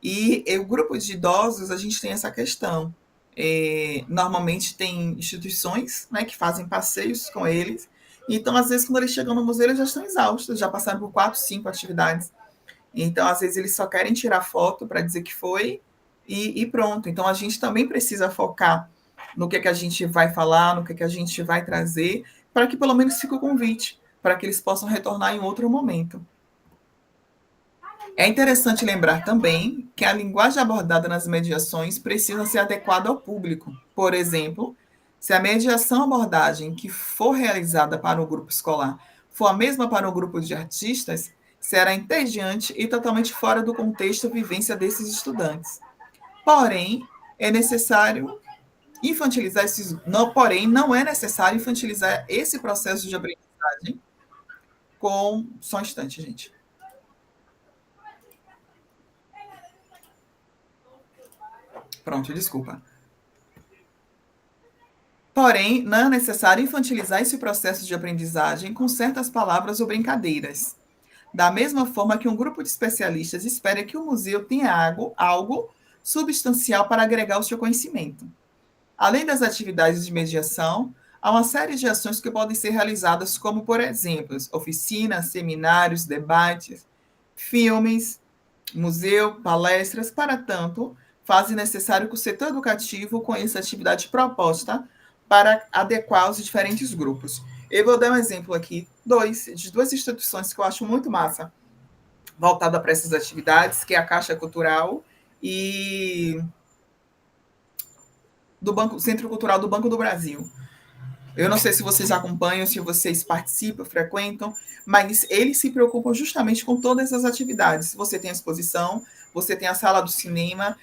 E o grupo de idosos, a gente tem essa questão. Normalmente tem instituições, né, que fazem passeios com eles, Então, às vezes, quando eles chegam no museu, eles já estão exaustos, já passaram por 4, 5 atividades. Então, às vezes, eles só querem tirar foto para dizer que foi e pronto. Então, a gente também precisa focar no que a gente vai falar, no que a gente vai trazer, para que pelo menos fique o convite, para que eles possam retornar em outro momento. É interessante lembrar também que a linguagem abordada nas mediações precisa ser adequada ao público. Por exemplo, se a mediação abordagem que for realizada para o grupo escolar for a mesma para o grupo de artistas, será entediante e totalmente fora do contexto e vivência desses estudantes. Porém, é necessário infantilizar esses. Não, porém, não é necessário infantilizar esse processo de aprendizagem com. Só um instante, gente. Pronto, desculpa. Porém, não é necessário infantilizar esse processo de aprendizagem com certas palavras ou brincadeiras. Da mesma forma que um grupo de especialistas espera que o museu tenha algo substancial para agregar ao seu conhecimento. Além das atividades de mediação, há uma série de ações que podem ser realizadas, como, por exemplo, oficinas, seminários, debates, filmes, museu, palestras. Para tanto, fazem necessário que o setor educativo conheça a atividade proposta para adequar os diferentes grupos. Eu vou dar um exemplo aqui, de duas instituições que eu acho muito massa, voltada para essas atividades, que é a Caixa Cultural e do Centro Cultural do Banco do Brasil. Eu não sei se vocês acompanham, se vocês participam, frequentam, mas eles se preocupam justamente com todas as atividades. Você tem a exposição, você tem a sala do cinema,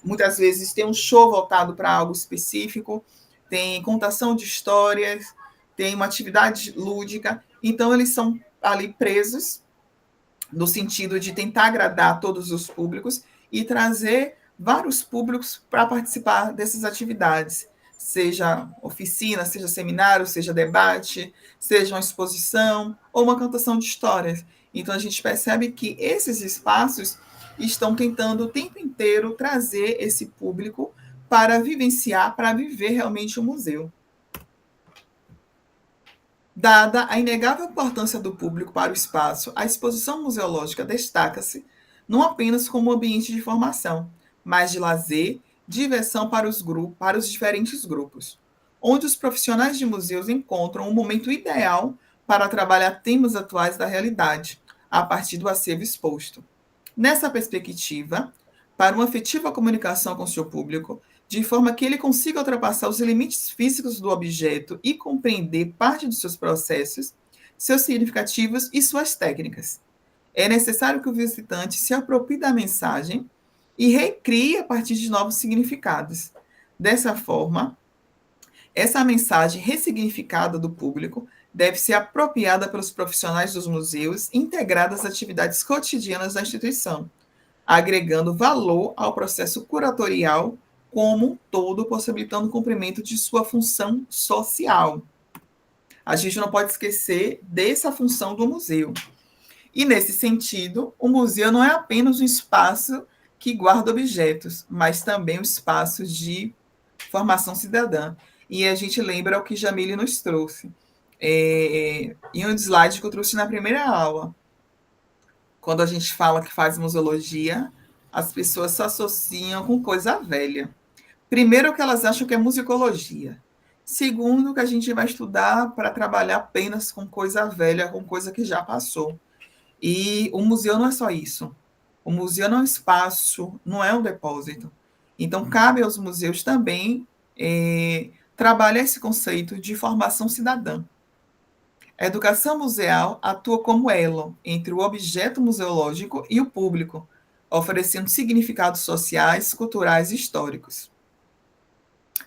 muitas vezes tem um show voltado para algo específico, tem contação de histórias, tem uma atividade lúdica. Então, eles são ali presos no sentido de tentar agradar todos os públicos e trazer vários públicos para participar dessas atividades, seja oficina, seja seminário, seja debate, seja uma exposição ou uma cantação de histórias. Então, a gente percebe que esses espaços estão tentando o tempo inteiro trazer esse público para vivenciar, para viver realmente o museu. Dada a inegável importância do público para o espaço, a exposição museológica destaca-se não apenas como ambiente de formação, mas de lazer, diversão para os diferentes grupos, onde os profissionais de museus encontram um momento ideal para trabalhar temas atuais da realidade, a partir do acervo exposto. Nessa perspectiva, para uma efetiva comunicação com seu público, de forma que ele consiga ultrapassar os limites físicos do objeto e compreender parte dos seus processos, seus significativos e suas técnicas. É necessário que o visitante se aproprie da mensagem e recrie a partir de novos significados. Dessa forma, essa mensagem ressignificada do público deve ser apropriada pelos profissionais dos museus e integrada às atividades cotidianas da instituição, agregando valor ao processo curatorial como um todo, possibilitando o cumprimento de sua função social. A gente não pode esquecer dessa função do museu. E, nesse sentido, o museu não é apenas um espaço que guarda objetos, mas também um espaço de formação cidadã. E a gente lembra o que Jamile nos trouxe. Em um slide que eu trouxe na primeira aula. Quando a gente fala que faz museologia, as pessoas se associam com coisa velha. Primeiro, que elas acham que é musicologia. Segundo, que a gente vai estudar para trabalhar apenas com coisa velha, com coisa que já passou. E o museu não é só isso. O museu não é um espaço, não é um depósito. Então, cabe aos museus também trabalhar esse conceito de formação cidadã. A educação museal atua como elo entre o objeto museológico e o público, oferecendo significados sociais, culturais e históricos.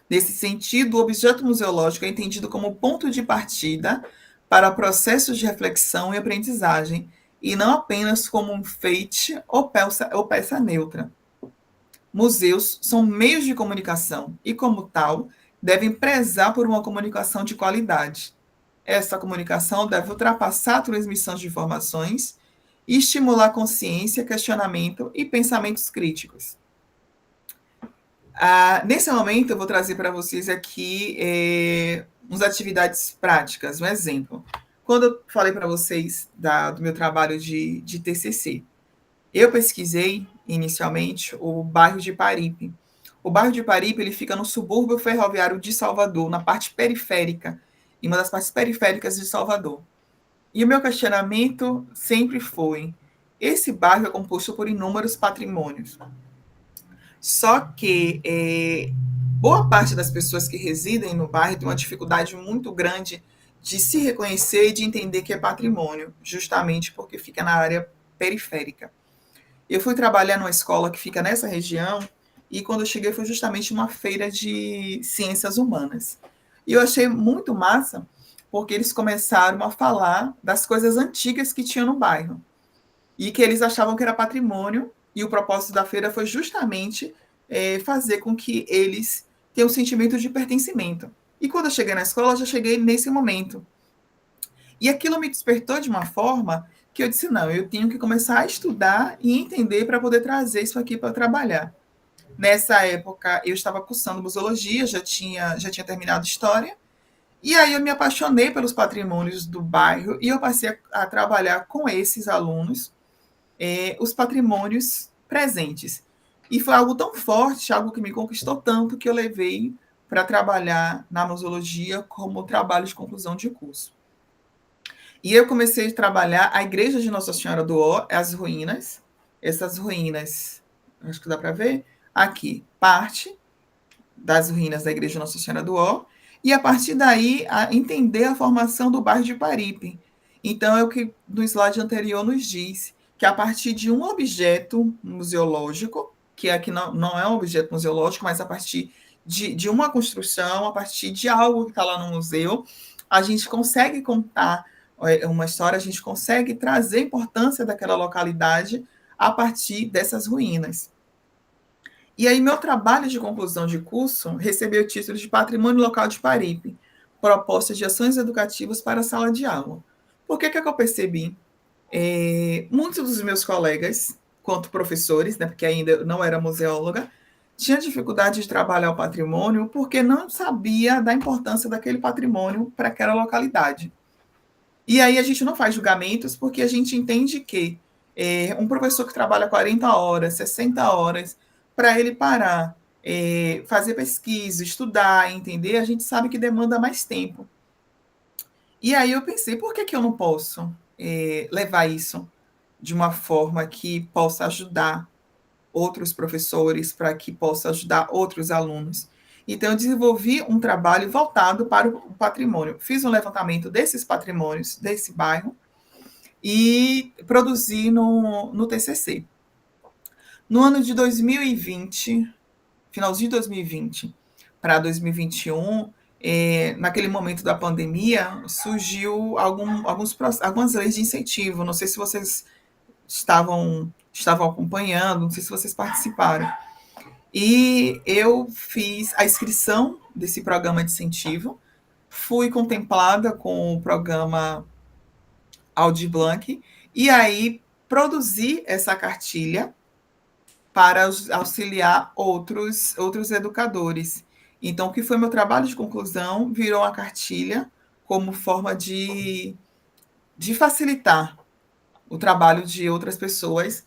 Nesse sentido, o objeto museológico é entendido como ponto de partida para processos de reflexão e aprendizagem, e não apenas como um enfeite ou peça neutra. Museus são meios de comunicação e, como tal, devem prezar por uma comunicação de qualidade. Essa comunicação deve ultrapassar a transmissão de informações e estimular consciência, questionamento e pensamentos críticos. Nesse momento, eu vou trazer para vocês aqui umas atividades práticas, um exemplo. Quando eu falei para vocês do meu trabalho de TCC, eu pesquisei inicialmente o bairro de Paripe. O bairro de Paripe ele fica no subúrbio ferroviário de Salvador, na parte periférica, em uma das partes periféricas de Salvador. E o meu questionamento sempre foi: esse bairro é composto por inúmeros patrimônios. Só que boa parte das pessoas que residem no bairro tem uma dificuldade muito grande de se reconhecer e de entender que é patrimônio, justamente porque fica na área periférica. Eu fui trabalhar numa escola que fica nessa região e quando eu cheguei foi justamente uma feira de ciências humanas. E eu achei muito massa porque eles começaram a falar das coisas antigas que tinham no bairro e que eles achavam que era patrimônio, e o propósito da feira foi justamente fazer com que eles tenham um sentimento de pertencimento. E quando eu cheguei na escola, eu já cheguei nesse momento. E aquilo me despertou de uma forma que eu disse, não, eu tenho que começar a estudar e entender para poder trazer isso aqui para trabalhar. Nessa época, eu estava cursando museologia, já tinha terminado história, e aí eu me apaixonei pelos patrimônios do bairro e eu passei a trabalhar com esses alunos os patrimônios presentes. E foi algo tão forte, algo que me conquistou tanto, que eu levei para trabalhar na museologia como trabalho de conclusão de curso. E eu comecei a trabalhar a Igreja de Nossa Senhora do Ó, as ruínas. Essas ruínas, acho que dá para ver, aqui, parte das ruínas da Igreja de Nossa Senhora do Ó, e a partir daí entender a formação do bairro de Paripe. Então, é o que no slide anterior nos diz, que a partir de um objeto museológico, que aqui não é um objeto museológico, mas a partir de uma construção, a partir de algo que está lá no museu, a gente consegue contar uma história, a gente consegue trazer a importância daquela localidade a partir dessas ruínas. E aí, meu trabalho de conclusão de curso recebeu o título de Patrimônio Local de Paripe, proposta de ações educativas para a sala de aula. Por que eu percebi? Muitos dos meus colegas, quanto professores, né, porque ainda eu não era museóloga, tinham dificuldade de trabalhar o patrimônio porque não sabia da importância daquele patrimônio para aquela localidade. E aí a gente não faz julgamentos porque a gente entende que um professor que trabalha 40 horas, 60 horas, para ele parar, fazer pesquisa, estudar, entender, a gente sabe que demanda mais tempo. E aí eu pensei, por que eu não posso levar isso de uma forma que possa ajudar outros professores, para que possa ajudar outros alunos? Então, eu desenvolvi um trabalho voltado para o patrimônio. Fiz um levantamento desses patrimônios desse bairro e produzi no TCC. No ano de 2020, finalzinho de 2020 para 2021, naquele momento da pandemia, surgiu algumas leis de incentivo. Não sei se vocês estavam acompanhando, não sei se vocês participaram. E eu fiz a inscrição desse programa de incentivo, fui contemplada com o programa Aldir Blanc, e aí produzi essa cartilha para auxiliar outros educadores. Então, o que foi meu trabalho de conclusão virou a cartilha como forma de facilitar o trabalho de outras pessoas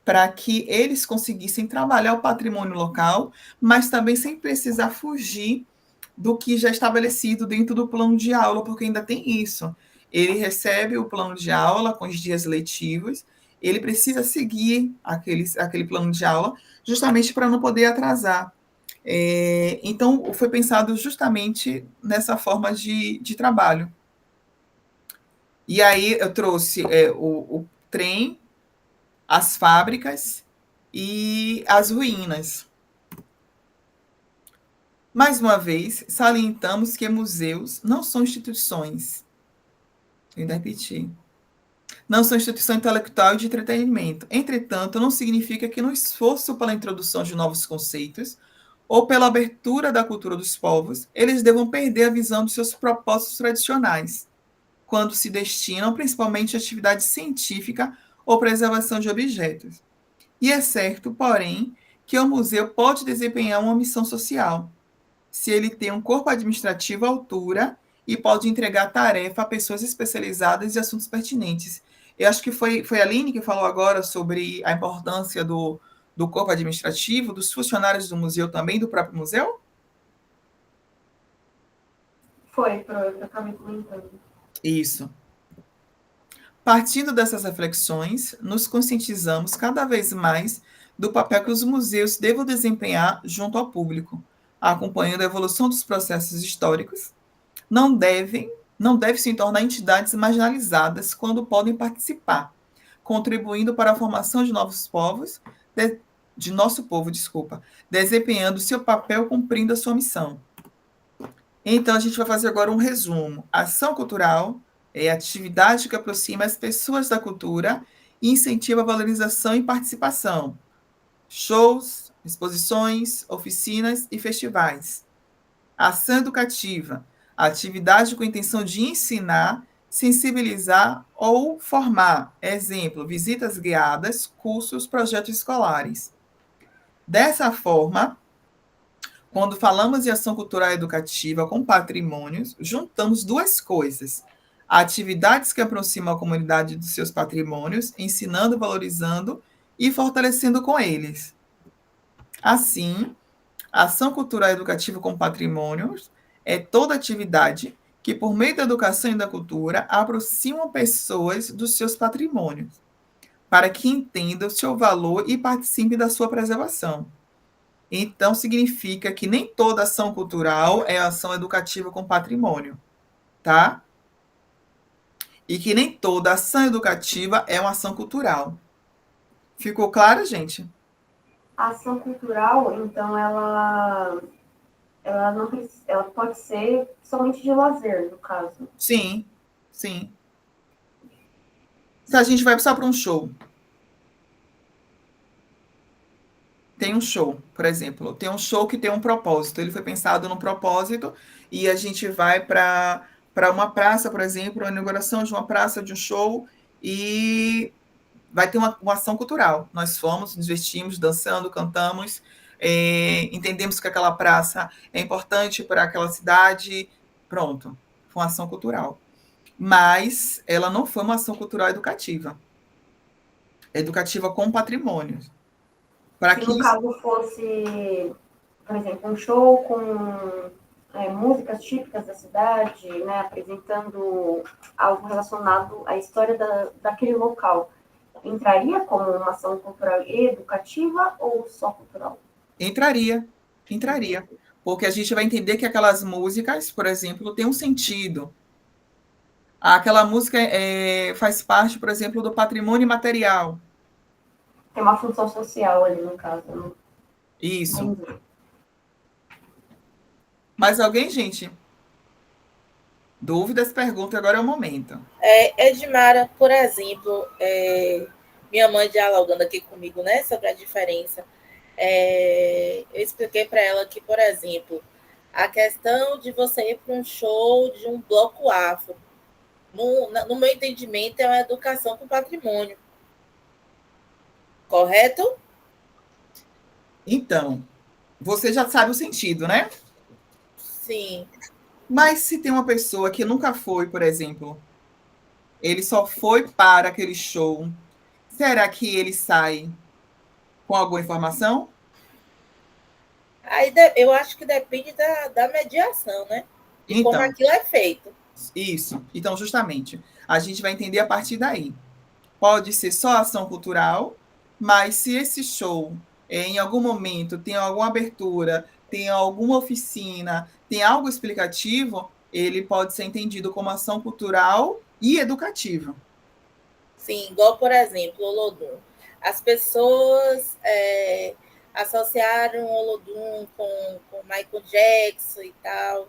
para que eles conseguissem trabalhar o patrimônio local, mas também sem precisar fugir do que já é estabelecido dentro do plano de aula, porque ainda tem isso. Ele recebe o plano de aula com os dias letivos, ele precisa seguir aquele plano de aula, justamente para não poder atrasar. Então, foi pensado justamente nessa forma de trabalho. E aí eu trouxe o trem, as fábricas e as ruínas. Mais uma vez, salientamos que museus não são instituições. Ainda repetir. Não são instituição intelectual e de entretenimento. Entretanto, não significa que no esforço pela introdução de novos conceitos ou pela abertura da cultura dos povos, eles devam perder a visão de seus propósitos tradicionais, quando se destinam principalmente à atividade científica ou preservação de objetos. E é certo, porém, que o museu pode desempenhar uma missão social, se ele tem um corpo administrativo à altura e pode entregar tarefa a pessoas especializadas em assuntos pertinentes. Eu acho que foi a Aline que falou agora sobre a importância do corpo administrativo, dos funcionários do museu também, do próprio museu? Foi, eu acabei comentando. Isso. Partindo dessas reflexões, nos conscientizamos cada vez mais do papel que os museus devam desempenhar junto ao público, acompanhando a evolução dos processos históricos. Não deve se tornar entidades marginalizadas quando podem participar, contribuindo para a formação de novos povos, de nosso povo, desculpa, desempenhando seu papel, cumprindo a sua missão. Então, a gente vai fazer agora um resumo. Ação cultural é a atividade que aproxima as pessoas da cultura e incentiva a valorização e participação. Shows, exposições, oficinas e festivais. Ação educativa, a atividade com a intenção de ensinar, sensibilizar ou formar. Exemplo, visitas guiadas, cursos, projetos escolares. Dessa forma, quando falamos de ação cultural e educativa com patrimônios, juntamos duas coisas: atividades que aproximam a comunidade dos seus patrimônios, ensinando, valorizando e fortalecendo com eles. Assim, a ação cultural e educativa com patrimônios é toda atividade que, por meio da educação e da cultura, aproximam pessoas dos seus patrimônios, para que entendam o seu valor e participem da sua preservação. Então, significa que nem toda ação cultural é ação educativa com patrimônio, tá? E que nem toda ação educativa é uma ação cultural. Ficou claro, gente? A ação cultural, então, ela não ela pode ser somente de lazer, no caso. Sim, sim. Se a gente vai só para um show, tem um show, por exemplo, tem um show que tem um propósito. Ele foi pensado num propósito e a gente vai para uma praça, por exemplo, a inauguração de uma praça, de um show, e vai ter uma ação cultural. Nós fomos, nos vestimos, dançando, cantamos, entendemos que aquela praça é importante para aquela cidade, pronto, foi uma ação cultural. Mas ela não foi uma ação cultural educativa. Educativa com patrimônio. Para Se que no caso fosse, por exemplo, um show com músicas típicas da cidade, né, apresentando algo relacionado à história daquele local, entraria como uma ação cultural e educativa ou só cultural? entraria, entraria. Porque a gente vai entender que aquelas músicas, por exemplo, têm um sentido. Aquela música faz parte, por exemplo, do patrimônio material. Tem uma função social ali, no caso. Né? Isso. Entendi. Mais alguém, gente? Dúvidas, perguntas, agora é o momento. Edmara, por exemplo, minha mãe dialogando aqui comigo, né, sobre a diferença, eu expliquei para ela que, por exemplo, a questão de você ir para um show de um bloco afro, no meu entendimento, é uma educação com patrimônio. Correto? Então, você já sabe o sentido, né? Sim. Mas se tem uma pessoa que nunca foi, por exemplo, ele só foi para aquele show, será que ele sai com alguma informação? Aí eu acho que depende da mediação, né? De como Então, aquilo é feito. isso. Então, justamente, a gente vai entender a partir daí. Pode ser só ação cultural, mas se esse show, em algum momento, tem alguma abertura, tem alguma oficina, tem algo explicativo, ele pode ser entendido como ação cultural e educativa. Sim, igual, por exemplo, o Olodum. As pessoas associaram o Olodum com Michael Jackson e tal.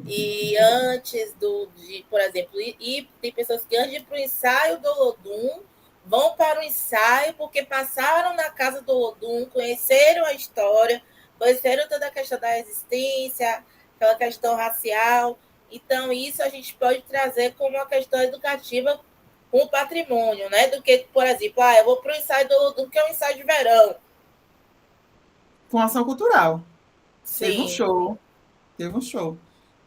E antes por exemplo, e tem pessoas que antes de ir para o ensaio do Olodum, vão para o ensaio porque passaram na casa do Olodum, conheceram a história, conheceram toda a questão da resistência, aquela questão racial. Então, isso a gente pode trazer como uma questão educativa com o patrimônio, né? Do que, por exemplo, eu vou para o ensaio do Olodum, que é um ensaio de verão. Com ação cultural. Sim. Teve um show. Teve um show.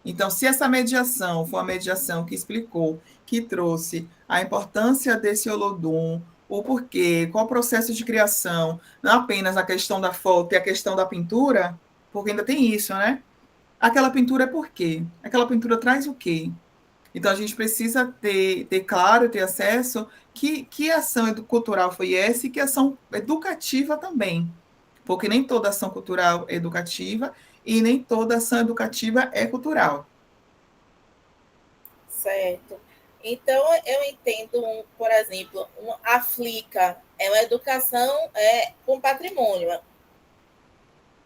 Então, se essa mediação for uma mediação que explicou, que trouxe a importância desse Olodum, o porquê, qual o processo de criação, não apenas a questão da foto e a questão da pintura, porque ainda tem isso, né? Aquela pintura é por quê? Aquela pintura traz o quê? Então, a gente precisa ter claro, ter acesso, que ação cultural foi essa e que ação educativa também. Porque nem toda ação cultural é educativa e nem toda ação educativa é cultural. Certo. Então, eu entendo, por exemplo, a Flica é uma educação com patrimônio.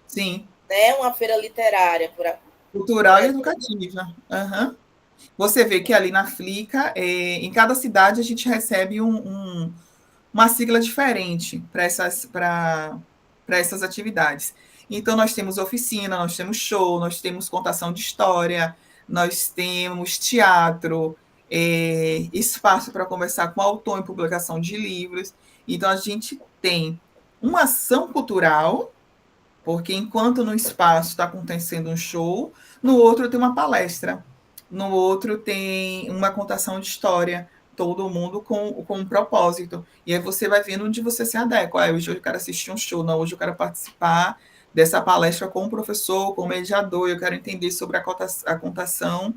Sim. Né? Uma feira literária. Cultural e educativa. Uhum. Você vê que ali na Flica, em cada cidade, a gente recebe uma sigla diferente para essas atividades. Então, nós temos oficina, nós temos show, nós temos contação de história, nós temos teatro, espaço para conversar com o autor em publicação de livros. Então, a gente tem uma ação cultural, porque enquanto no espaço está acontecendo um show, no outro tem uma palestra, no outro tem uma contação de história, todo mundo com um propósito. E aí você vai vendo onde você se adequa. Hoje eu quero assistir um show, não, hoje eu quero participar dessa palestra com o professor, com o mediador, eu quero entender sobre a contação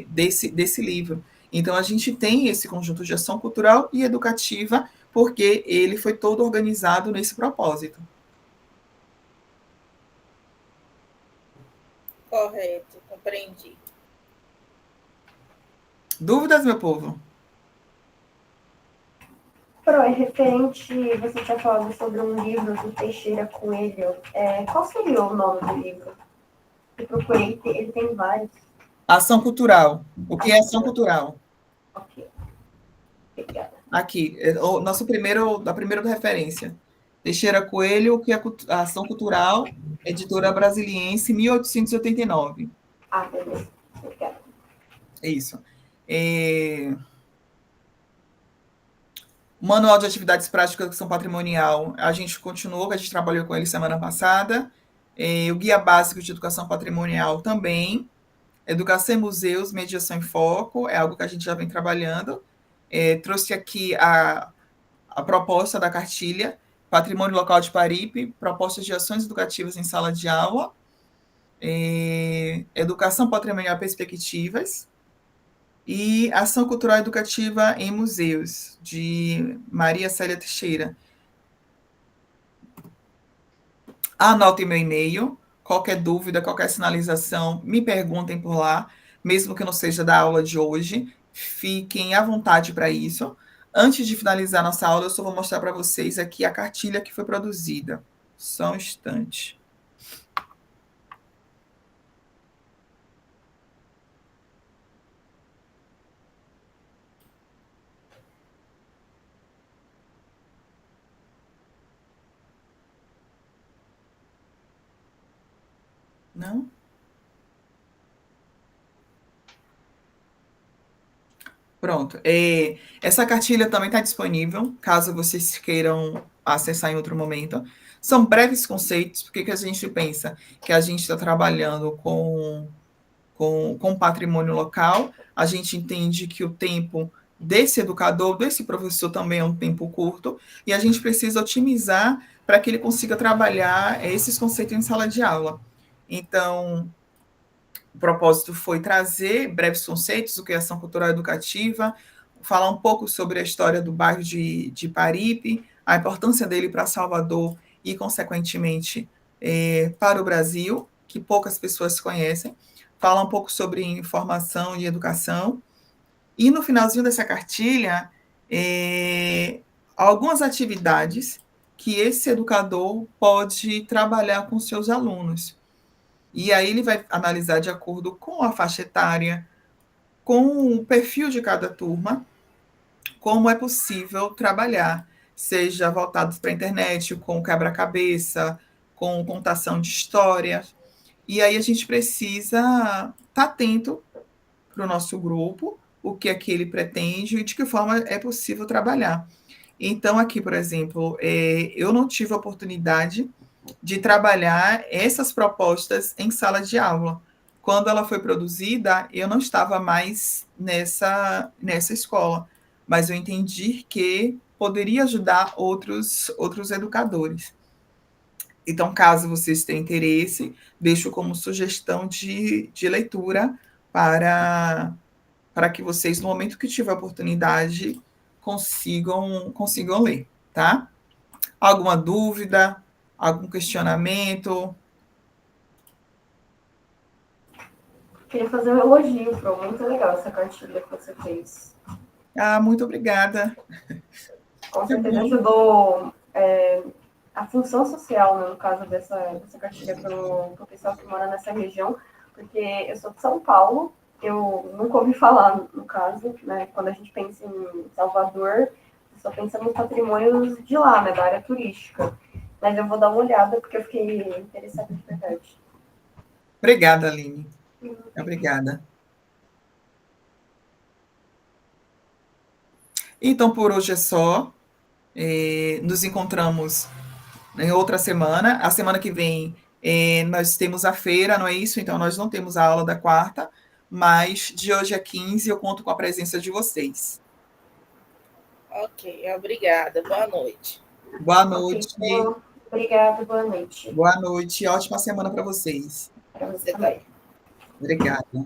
desse livro. Então, a gente tem esse conjunto de ação cultural e educativa, porque ele foi todo organizado nesse propósito. Correto, compreendi. Dúvidas, meu povo? Pro, é referente, você tinha falado sobre um livro do Teixeira Coelho. Qual seria o nome do livro? Eu procurei, ele tem vários. Ação cultural. O que é ação cultural? Ok. Obrigada. Aqui, a primeira referência. Teixeira Coelho, o que é a ação cultural, editora brasiliense, 1889. Beleza. Obrigada. É isso. Manual de Atividades Práticas de Educação Patrimonial, a gente continuou, a gente trabalhou com ele semana passada. O Guia Básico de Educação Patrimonial também. Educação em Museus, Mediação em Foco, é algo que a gente já vem trabalhando. Trouxe aqui a proposta da cartilha, Patrimônio Local de Paripe, propostas de ações educativas em sala de aula, Educação Patrimonial Perspectivas, e Ação Cultural Educativa em Museus, de Maria Célia Teixeira. Anotem meu e-mail, qualquer dúvida, qualquer sinalização, me perguntem por lá, mesmo que não seja da aula de hoje, fiquem à vontade para isso. Antes de finalizar nossa aula, eu só vou mostrar para vocês aqui a cartilha que foi produzida. Só um instante. Não? Pronto. Essa cartilha também está disponível, caso vocês queiram acessar em outro momento. São breves conceitos, porque que a gente pensa que a gente está trabalhando com patrimônio local, a gente entende que o tempo desse educador, desse professor também é um tempo curto, e a gente precisa otimizar para que ele consiga trabalhar esses conceitos em sala de aula. Então, o propósito foi trazer breves conceitos, o que é ação cultural educativa, falar um pouco sobre a história do bairro de Paripe, a importância dele para Salvador e, consequentemente, para o Brasil, que poucas pessoas conhecem, falar um pouco sobre informação e educação, e no finalzinho dessa cartilha, algumas atividades que esse educador pode trabalhar com seus alunos. E aí ele vai analisar de acordo com a faixa etária, com o perfil de cada turma, como é possível trabalhar, seja voltados para a internet, com quebra-cabeça, com contação de histórias. E aí a gente precisa estar atento para o nosso grupo, o que é que ele pretende e de que forma é possível trabalhar. Então, aqui, por exemplo, eu não tive a oportunidade de trabalhar essas propostas em sala de aula, quando ela foi produzida, eu não estava mais nessa escola, mas eu entendi que poderia ajudar outros educadores. Então, caso vocês tenham interesse, deixo como sugestão de leitura para que vocês, no momento que tiver oportunidade, consigam ler, tá? Alguma dúvida? Algum questionamento? Queria fazer um elogio, Pro. Muito legal essa cartilha que você fez. Ah, muito obrigada. Com certeza ajudou a função social, né, no caso dessa cartilha para o pessoal que mora nessa região, porque eu sou de São Paulo, eu nunca ouvi falar, no caso, né, quando a gente pensa em Salvador, só pensa nos patrimônios de lá, né, da área turística. Mas eu vou dar uma olhada, porque eu fiquei interessada de verdade. Obrigada, Aline. Obrigada. Então, por hoje é só. Nos encontramos em outra semana. A semana que vem nós temos a feira, não é isso? Então, nós não temos a aula da quarta, mas de hoje a 15 eu conto com a presença de vocês. Ok, obrigada. Boa noite. Boa noite. Okay, obrigada, boa noite. Boa noite. Ótima semana para vocês. Para você também. Obrigada.